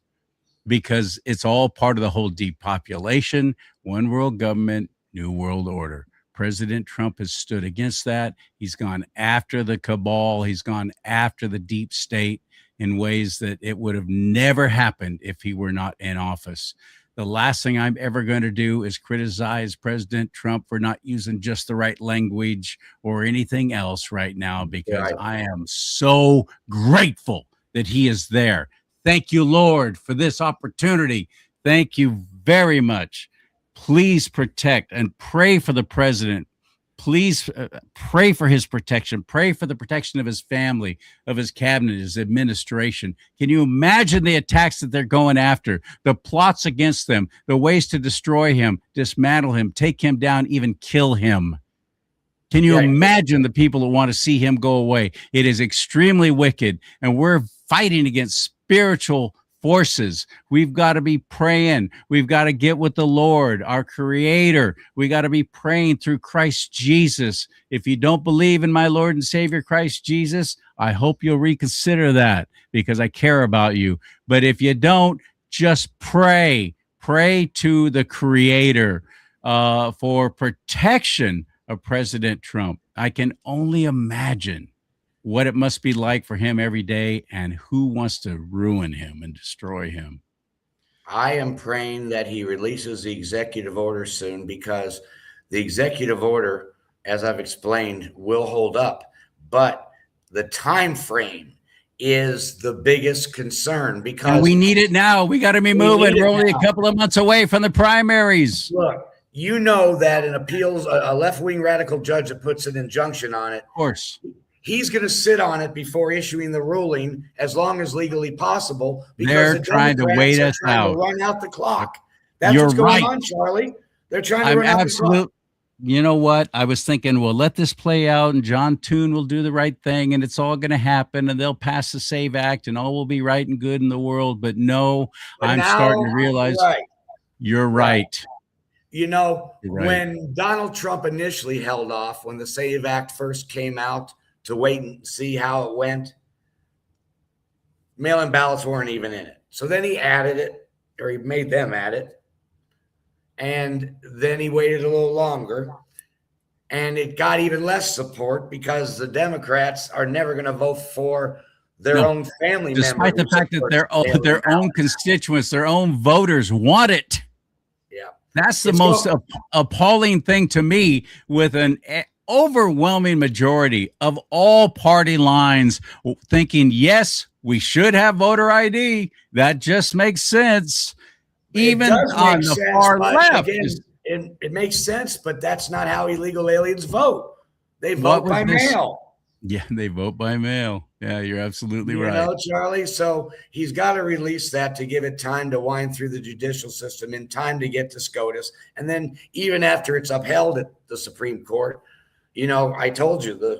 because it's all part of the whole depopulation, one world government, new world order. President Trump has stood against that. He's gone after the cabal. He's gone after the deep state in ways that it would have never happened if he were not in office. The last thing I'm ever going to do is criticize President Trump for not using just the right language or anything else right now, because I am so grateful that he is there. Thank you, Lord, for this opportunity. Thank you very much. Please protect and pray for the president. Please pray for his protection. Pray for the protection of his family, of his cabinet, his administration. Can you imagine the attacks that they're going after, the plots against them, the ways to destroy him, dismantle him, take him down, even kill him? Can you Yeah, imagine the people who want to see him go away? It is extremely wicked, and we're fighting against spiritual forces. We've got to be praying. We've got to get with the Lord, our creator. We got to be praying through Christ Jesus. If you don't believe in my Lord and Savior Christ Jesus, I hope you'll reconsider that because I care about you. But if you don't, just pray. Pray to the creator for protection of President Trump. I can only imagine what it must be like for him every day and who wants to ruin him and destroy him. I am praying that he releases the executive order soon because the executive order, as I've explained, will hold up. But the time frame is the biggest concern because And we need it now. We got to be moving. We're only a couple of months away from the primaries. Look, you know that an appeals, a left-wing radical judge that puts an injunction on it, Of course. he's going to sit on it before issuing the ruling as long as legally possible because They're the trying to Democrats wait are us trying out. to run out the clock. That's You're what's going right. on, CharLee. They're trying to I'm run out the absolute. clock. You know what? I was thinking, well, let this play out and John Toon will do the right thing and it's all going to happen and they'll pass the SAVE Act and all will be right and good in the world. But no, But I'm now, starting to realize right, you're right. right. You know, You're right. when Donald Trump initially held off, when the SAVE Act first came out to wait and see how it went, mail-in ballots weren't even in it. So then he added it, or he made them add it. And then he waited a little longer. And it got even less support because the Democrats are never going to vote for their own family member. Despite the fact that their own constituents, their own voters want it. Yeah. That's the most appalling thing to me, with an overwhelming majority of all party lines thinking, yes, we should have voter ID. That just makes sense. Even on the far left. Again, it makes sense, but that's not how illegal aliens vote. They vote by mail. Yeah, they vote by mail. Yeah, you're absolutely right. You know, CharLee, so he's got to release that to give it time to wind through the judicial system, in time to get to SCOTUS. And then even after it's upheld at the Supreme Court, you know, I told you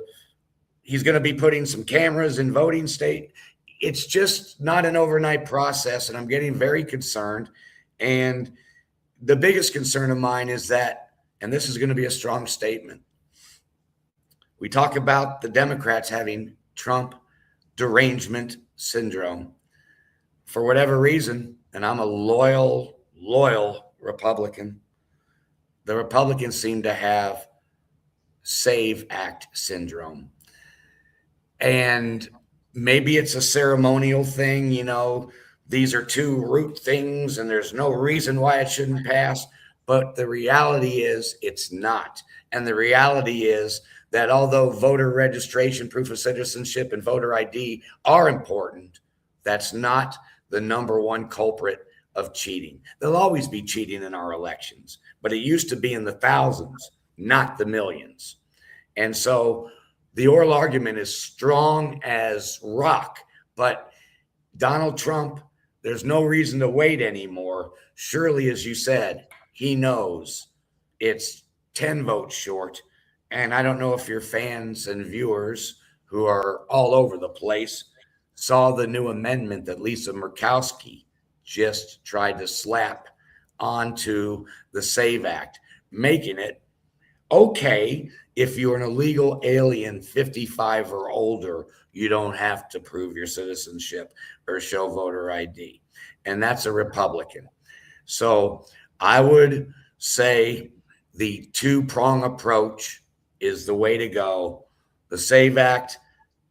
he's going to be putting some cameras in voting state. It's just not an overnight process, and I'm getting very concerned. And the biggest concern of mine is that, and this is going to be a strong statement, we talk about the Democrats having Trump derangement syndrome. For whatever reason, and I'm a loyal Republican, the Republicans seem to have SAVE Act syndrome. And maybe it's a ceremonial thing, you know, these are two root things and there's no reason why it shouldn't pass. But the reality is it's not. And the reality is that although voter registration, proof of citizenship, and voter ID are important, that's not the number one culprit of cheating. There'll always be cheating in our elections, but it used to be in the thousands, not the millions. And so the oral argument is strong as rock, but Donald Trump, there's no reason to wait anymore. Surely, as you said, he knows it's 10 votes short. And I don't know if your fans and viewers who are all over the place saw the new amendment that Lisa Murkowski just tried to slap onto the SAVE Act, making it okay if you're an illegal alien 55 or older, you don't have to prove your citizenship or show voter ID. And that's a Republican. So I would say the two-prong approach is the way to go. The SAVE Act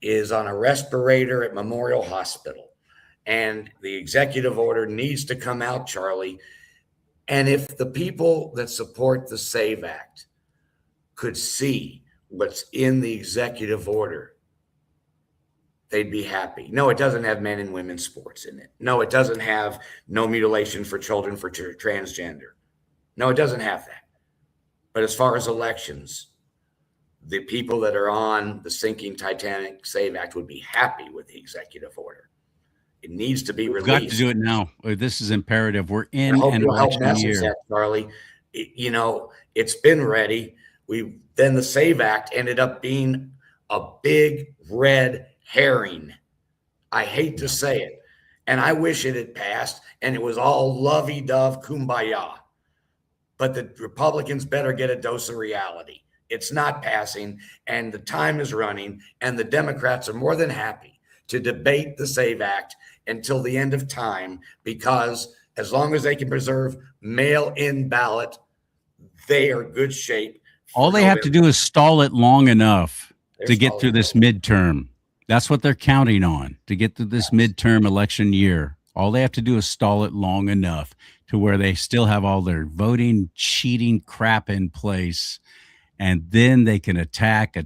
is on a respirator at Memorial Hospital, and the executive order needs to come out, CharLee. And if the people that support the SAVE Act could see what's in the executive order, they'd be happy. No, it doesn't have men and women's sports in it. No, it doesn't have no mutilation for children for transgender. No, it doesn't have that. But as far as elections, the people that are on the sinking Titanic Save Act would be happy with the executive order. It needs to be We've got to released. do it now. This is imperative. We're I in hope an you'll help election message year. that, CharLee. It's been ready. Then the Save Act ended up being a big red herring. I hate to say it. And I wish it had passed and it was all lovey-dove kumbaya. But the Republicans better get a dose of reality. It's not passing, and the time is running, and the Democrats are more than happy to debate the SAVE Act until the end of time, because as long as they can preserve mail-in ballot, they are good shape. All they have to do is stall it long enough to get through this midterm. That's what they're counting on, to get through this midterm election year. All they have to do is stall it long enough to where they still have all their voting, cheating crap in place. And then they can attack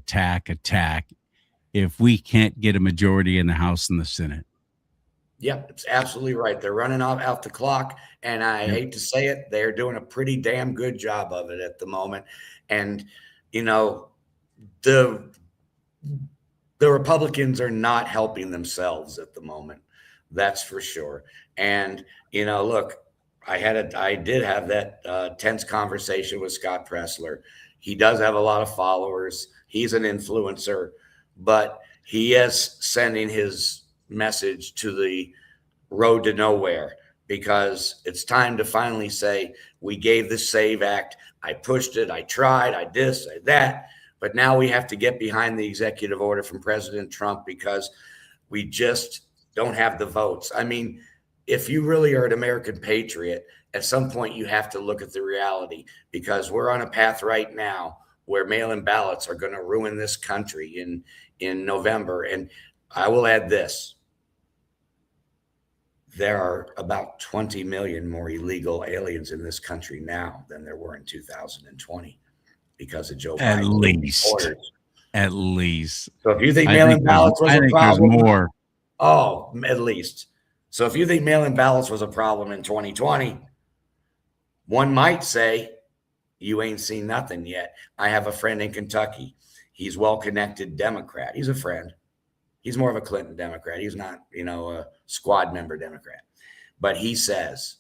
if we can't get a majority in the House and the Senate. Yep, it's absolutely right. They're running out the clock, and I hate to say it, they're doing a pretty damn good job of it at the moment. And the Republicans are not helping themselves at the moment. That's for sure. And look, I did have that tense conversation with Scott Pressler. He does have a lot of followers. He's an influencer, but he is sending his message to the road to nowhere, because it's time to finally say, we gave the SAVE Act. I pushed it. I tried. I this, I that. But now we have to get behind the executive order from President Trump, because we just don't have the votes. I mean, if you really are an American patriot, at some point you have to look at the reality, because we're on a path right now where mail-in ballots are going to ruin this country in November. And I will add this. There are about 20 million more illegal aliens in this country now than there were in 2020 because of Joe Biden. At least. So if you think mail-in ballots was a problem, there's more. Oh, at least. So if you think mail-in ballots was a problem in 2020, one might say you ain't seen nothing yet. I have a friend in Kentucky. He's well-connected Democrat. He's a friend. He's more of a Clinton Democrat. He's not, a squad member Democrat. But he says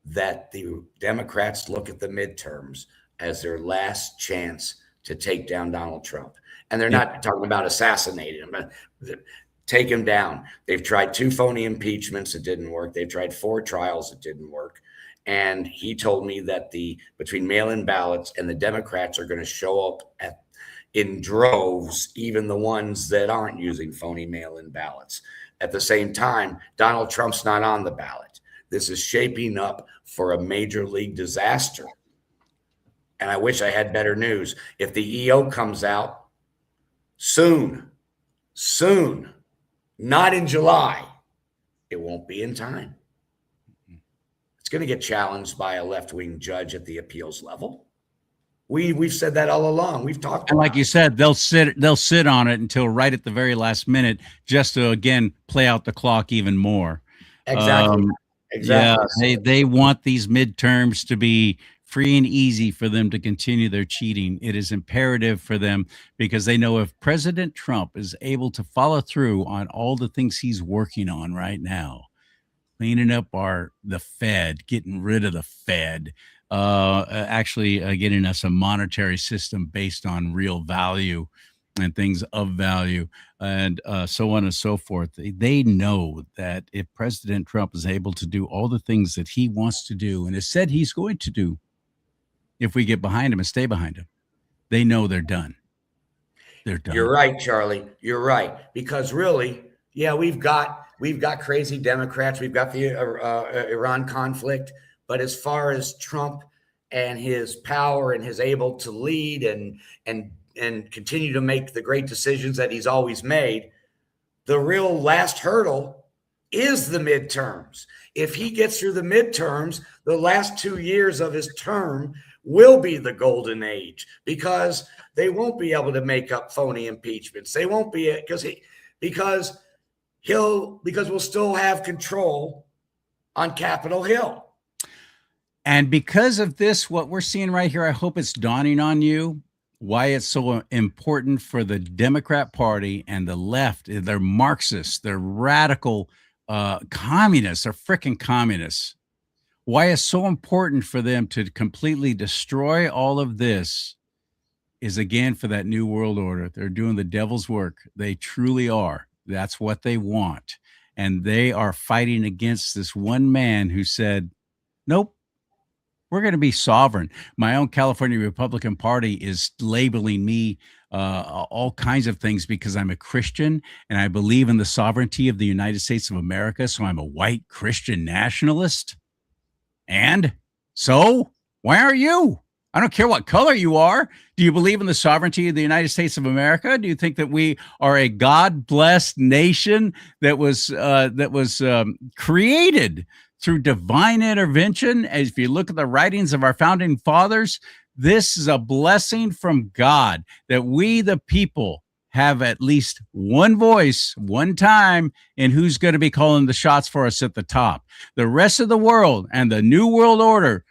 that the Democrats look at the midterms as their last chance to take down Donald Trump. And they're not talking about assassinating him, but take him down. They've tried 2 phony impeachments. It didn't work. They've tried 4 trials. It didn't work. And he told me that between mail-in ballots and the Democrats are going to show up in droves, even the ones that aren't using phony mail-in ballots. At the same time, Donald Trump's not on the ballot. This is shaping up for a major league disaster. And I wish I had better news. If the EO comes out soon, not in July, it won't be in time. It's going to get challenged by a left-wing judge at the appeals level. We've said that all along. We've talked. And like you said, they'll sit on it until right at the very last minute, just to again play out the clock even more. Exactly. Yeah, they want these midterms to be free and easy for them to continue their cheating. It is imperative for them, because they know if President Trump is able to follow through on all the things he's working on right now, cleaning up the Fed, getting rid of the Fed, actually getting us a monetary system based on real value and things of value, and so on and so forth. They know that if President Trump is able to do all the things that he wants to do and has said he's going to do, if we get behind him and stay behind him, they know they're done. They're done. You're right, CharLee. You're right. Because really, we've got crazy Democrats. We've got the Iran conflict. But as far as Trump and his power and his able to lead and continue to make the great decisions that he's always made, the real last hurdle is the midterms. If he gets through the midterms, the last 2 years of his term will be the golden age, because they won't be able to make up phony impeachments. They won't be, because because we'll still have control on Capitol Hill. And because of this, what we're seeing right here, I hope it's dawning on you why it's so important for the Democrat Party and the left. They're Marxists, they're radical communists, they're freaking communists. Why it's so important for them to completely destroy all of this is, again, for that new world order. They're doing the devil's work. They truly are. That's what they want. And they are fighting against this one man who said, nope, we're going to be sovereign. My own California Republican Party is labeling me all kinds of things because I'm a Christian and I believe in the sovereignty of the United States of America. So I'm a white Christian nationalist. And so why aren't you? I don't care what color you are. Do you believe in the sovereignty of the United States of America? Do you think that we are a God-blessed nation that was created through divine intervention? As if you look at the writings of our founding fathers, this is a blessing from God that we, the people, have at least one voice, one time, in who's going to be calling the shots for us at the top. The rest of the world and the New World Order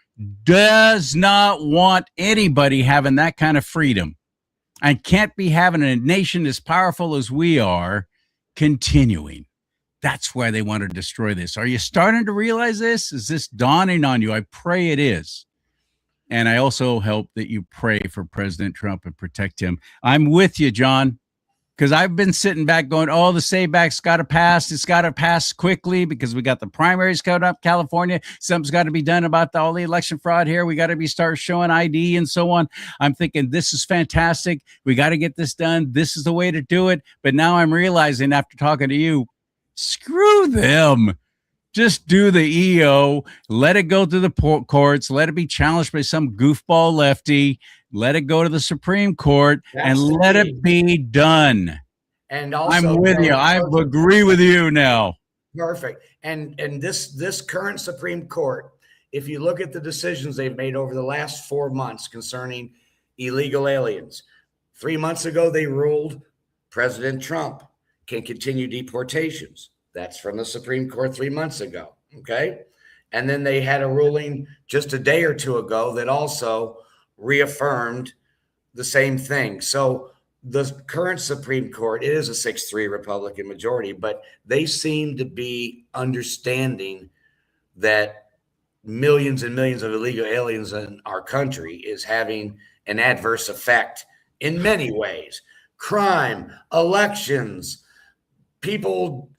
does not want anybody having that kind of freedom, and can't be having a nation as powerful as we are continuing. That's why they want to destroy this. Are you starting to realize this? Is this dawning on you? I pray it is. And I also hope that you pray for President Trump and protect him. I'm with you, John, because I've been sitting back going, oh, the SAVE-Act's got to pass. It's got to pass quickly because we got the primaries coming up, California. Something's got to be done about all the election fraud here. We got to start showing ID and so on. I'm thinking this is fantastic. We got to get this done. This is the way to do it. But now I'm realizing after talking to you, screw them. Just do the EO. Let it go through the courts. Let it be challenged by some goofball lefty. Let it go to the Supreme Court. That's and let it be done. And also, I'm with you. I agree with you now. Perfect. And this current Supreme Court, if you look at the decisions they've made over the last 4 months concerning illegal aliens, 3 months ago they ruled President Trump can continue deportations. That's from the Supreme Court 3 months ago. Okay. And then they had a ruling just a day or two ago that also reaffirmed the same thing. So the current Supreme Court, it is a 6-3 Republican majority, but they seem to be understanding that millions and millions of illegal aliens in our country is having an adverse effect in many ways. Crime, elections, people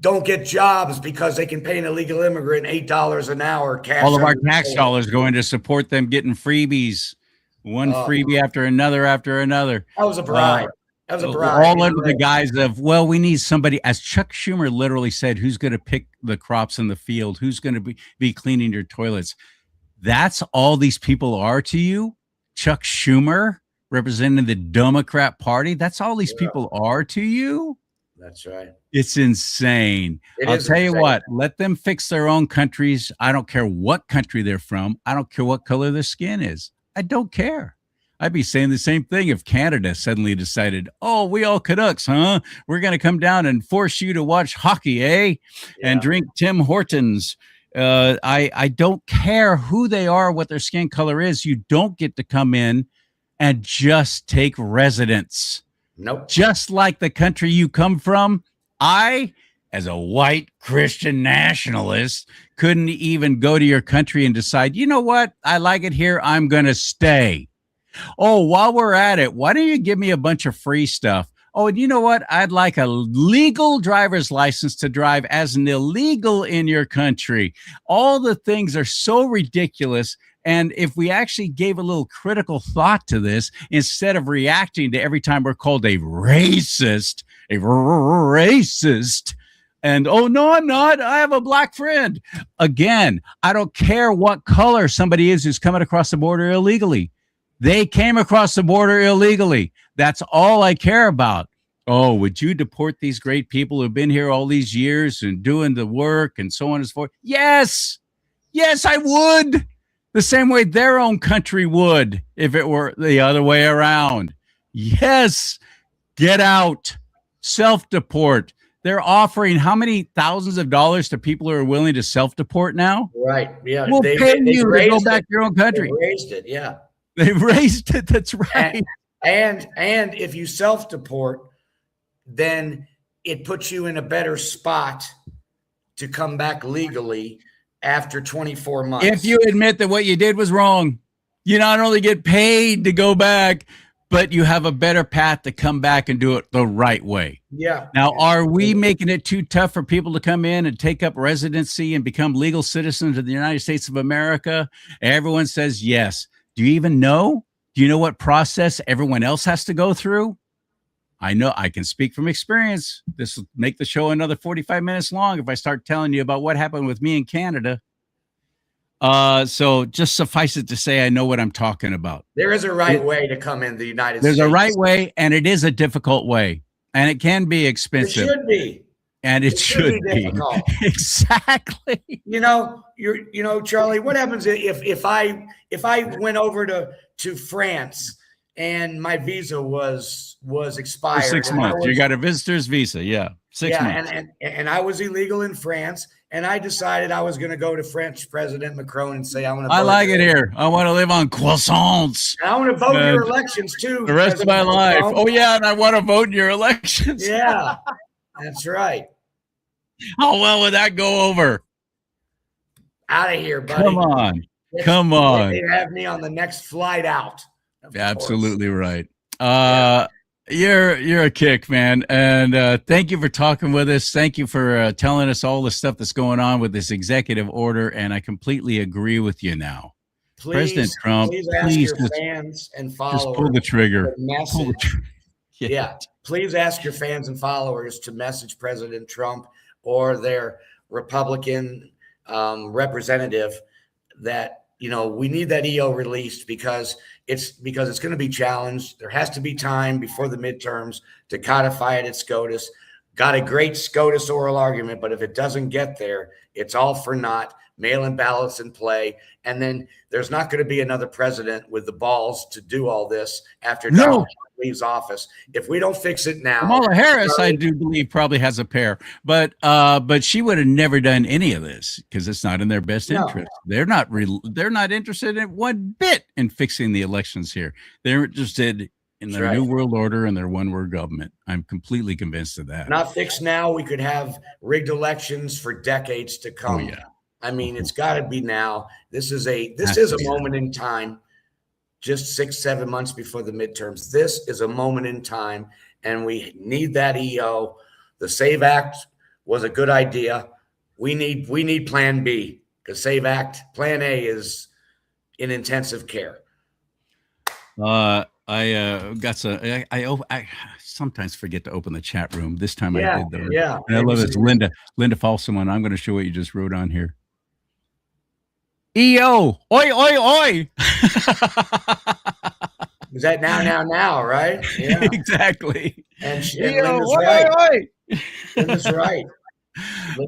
don't get jobs because they can pay an illegal immigrant $8 an hour cash. All of our tax dollars going to support them getting freebies, one freebie after another. That was a bribe. That was a bribe. All under the guise of, well, we need somebody, as Chuck Schumer literally said, who's going to pick the crops in the field, who's going to be cleaning your toilets. That's all these people are to you. Chuck Schumer representing the Democrat Party. That's all these people are to you. That's right. It's insane. I'll tell you what, let them fix their own countries. I don't care what country they're from. I don't care what color their skin is. I don't care. I'd be saying the same thing if Canada suddenly decided, oh, we all Canucks, huh? We're going to come down and force you to watch hockey, eh? Yeah. And drink Tim Hortons. I don't care who they are, what their skin color is. You don't get to come in and just take residence. Nope. Just like the country you come from, I, as a white Christian nationalist, couldn't even go to your country and decide, you know what? I like it here. I'm going to stay. Oh, while we're at it, why don't you give me a bunch of free stuff? Oh, and you know what? I'd like a legal driver's license to drive as an illegal in your country. All the things are so ridiculous. And if we actually gave a little critical thought to this, instead of reacting to every time we're called a racist, and oh, no, I'm not. I have a black friend. Again, I don't care what color somebody is who's coming across the border illegally. They came across the border illegally. That's all I care about. Oh, would you deport these great people who've been here all these years and doing the work and so on and so forth? Yes. Yes, I would. The same way their own country would if it were the other way around. Yes, get out, self-deport. They're offering how many thousands of dollars to people who are willing to self-deport now? Right. Yeah. We'll pay They've you to go raised back it. to your own They've country. raised it. Yeah. They've raised it. That's right. And if you self-deport, then it puts you in a better spot to come back legally after 24 months. If you admit that what you did was wrong, you not only get paid to go back, but you have a better path to come back and do it the right way. Yeah. Now, are we making it too tough for people to come in and take up residency and become legal citizens of the United States of America? Everyone says yes. Do you even know? Do you know what process everyone else has to go through? I know I can speak from experience. This will make the show another 45 minutes long if I start telling you about what happened with me in Canada. So just suffice it to say, I know what I'm talking about. There is a right way to come in the United States. There's a right way, and it is a difficult way, and it can be expensive. It should be. And it should be difficult. Exactly. CharLee, what happens if I went over to France and my visa was expired? For 6 months. You got a visitor's visa. Yeah. 6 months. And I was illegal in France, and I decided I was going to go to French President Macron and say, I like it here. I want to live on croissants. And I want to vote in your elections too. The rest of my life. Oh, yeah. And I want to vote in your elections. Yeah, that's right. How well would that go over? Out of here, buddy. Come on. They have me on the next flight out. Absolutely right. You're a kick, man. And thank you for talking with us. Thank you for telling us all the stuff that's going on with this executive order. And I completely agree with you now. President Trump, please ask your fans and followers. Just pull the trigger. Yeah. Please ask your fans and followers to message President Trump or their Republican representative that, we need that EO released because it's going to be challenged. There has to be time before the midterms to codify it at SCOTUS. Got a great SCOTUS oral argument, but if it doesn't get there, it's all for naught. Mail-in ballots in play. And then there's not going to be another president with the balls to do all this after Donald Trump leaves office. If we don't fix it now. Kamala Harris, I do believe, probably has a pair. But she would have never done any of this because it's not in their best interest. They're not interested in one bit in fixing the elections here. They're interested in their new world order and their one-world government. I'm completely convinced of that. Not fixed now. We could have rigged elections for decades to come. Oh, yeah. I mean, it's got to be now. This is a moment in time, just 6-7 months before the midterms. This is a moment in time, and we need that EO. The SAVE Act was a good idea. We need Plan B because SAVE Act Plan A is in intensive care. I sometimes forget to open the chat room. This time I did though. Yeah. And I love this. Linda Falseman. I'm going to show what you just wrote on here. EO, oi, oi, oi. Is that now, right? Yeah, exactly. And Linda's right. Linda's right.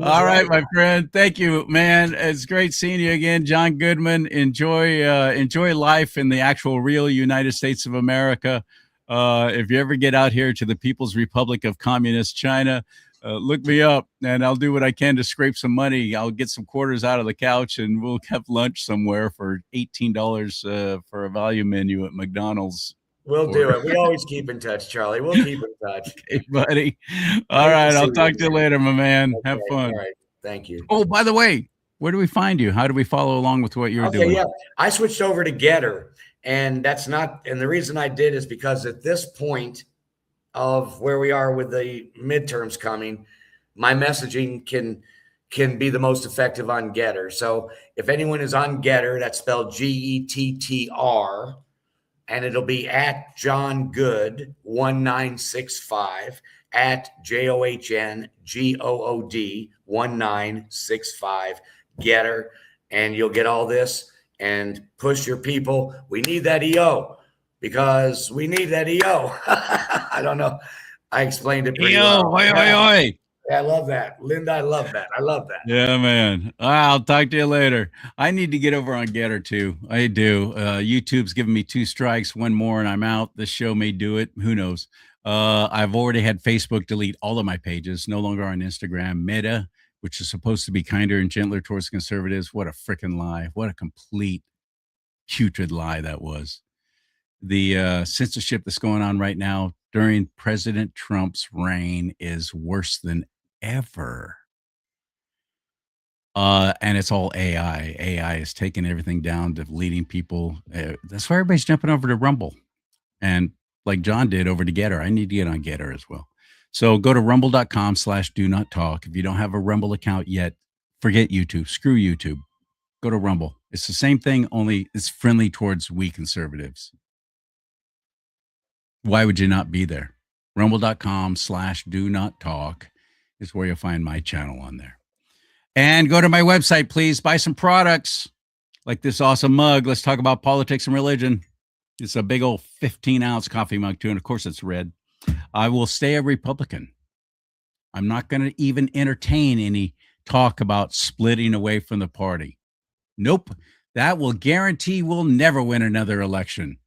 All right, my friend. Thank you, man. It's great seeing you again, John Goodman. Enjoy life in the actual real United States of America. If you ever get out here to the People's Republic of Communist China, look me up and I'll do what I can to scrape some money. I'll get some quarters out of the couch and we'll have lunch somewhere for $18 for a value menu at McDonald's. We'll do it. We always keep in touch, CharLee. We'll keep in touch. Okay, buddy. All right. I'll talk to you later, my man. Okay, have fun. All right. Thank you. Oh, by the way, where do we find you? How do we follow along with what you're doing? Yeah. I switched over to Getter, and the reason I did is because at this point of where we are with the midterms coming, my messaging can be the most effective on Getter. So if anyone is on Getter, that's spelled GETTR, and it'll be at John Good 1965 at JOHNGOOD 1965 Getter, and you'll get all this and push your people. We need that EO because we need that EO. I don't know. I explained it pretty well. Oi, oi, oi. Yeah, I love that. Linda, I love that. I love that. Yeah, man. I'll talk to you later. I need to get over on Getter too. I do. YouTube's giving me 2 strikes, one more, and I'm out. This show may do it. Who knows? I've already had Facebook delete all of my pages, no longer on Instagram. Meta, which is supposed to be kinder and gentler towards conservatives. What a freaking lie. What a complete putrid lie that was. The censorship that's going on right now during President Trump's reign is worse than ever. And it's all AI. AI is taking everything down, deleting people. That's why everybody's jumping over to Rumble. And like John did over to Getter, I need to get on Getter as well. So go to rumble.com/do not talk. If you don't have a Rumble account yet, forget YouTube. Screw YouTube. Go to Rumble. It's the same thing, only it's friendly towards we conservatives. Why would you not be there? Rumble.com/do not talk is where you'll find my channel on there. And go to my website, please. Buy some products like this awesome mug. Let's talk about politics and religion. It's a big old 15-ounce coffee mug, too. And of course, it's red. I will stay a Republican. I'm not going to even entertain any talk about splitting away from the party. Nope. That will guarantee we'll never win another election.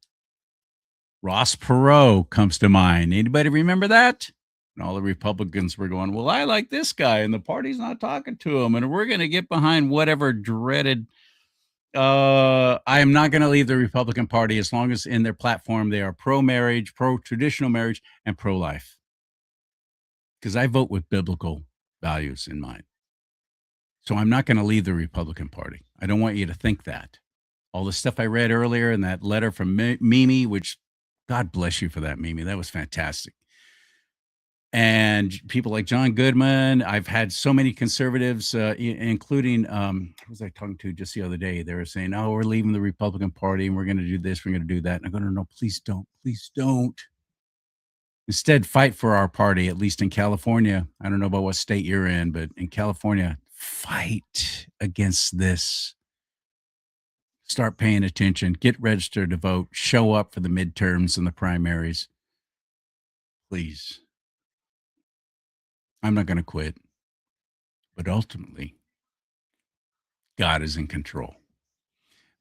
Ross Perot comes to mind. Anybody remember that? And all the Republicans were going, well, I like this guy, and the party's not talking to him, and we're going to get behind whatever dreaded. I am not going to leave the Republican Party as long as in their platform they are pro-marriage, pro-traditional marriage, and pro-life. Because I vote with biblical values in mind. So I'm not going to leave the Republican Party. I don't want you to think that. All the stuff I read earlier in that letter from Mimi, which God bless you for that, Mimi. That was fantastic. And people like John Goodman. I've had so many conservatives, including, who was I talking to just the other day? They were saying, oh, we're leaving the Republican Party and we're going to do this, we're going to do that. And I'm going, no, please don't. Please don't. Instead, fight for our party, at least in California. I don't know about what state you're in, but in California, fight against this. Start paying attention, get registered to vote, show up for the midterms and the primaries. Please. I'm not going to quit. But ultimately, God is in control.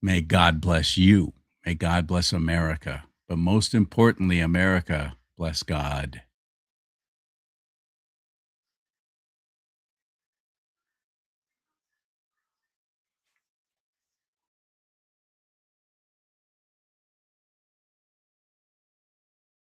May God bless you. May God bless America. But most importantly, America bless God.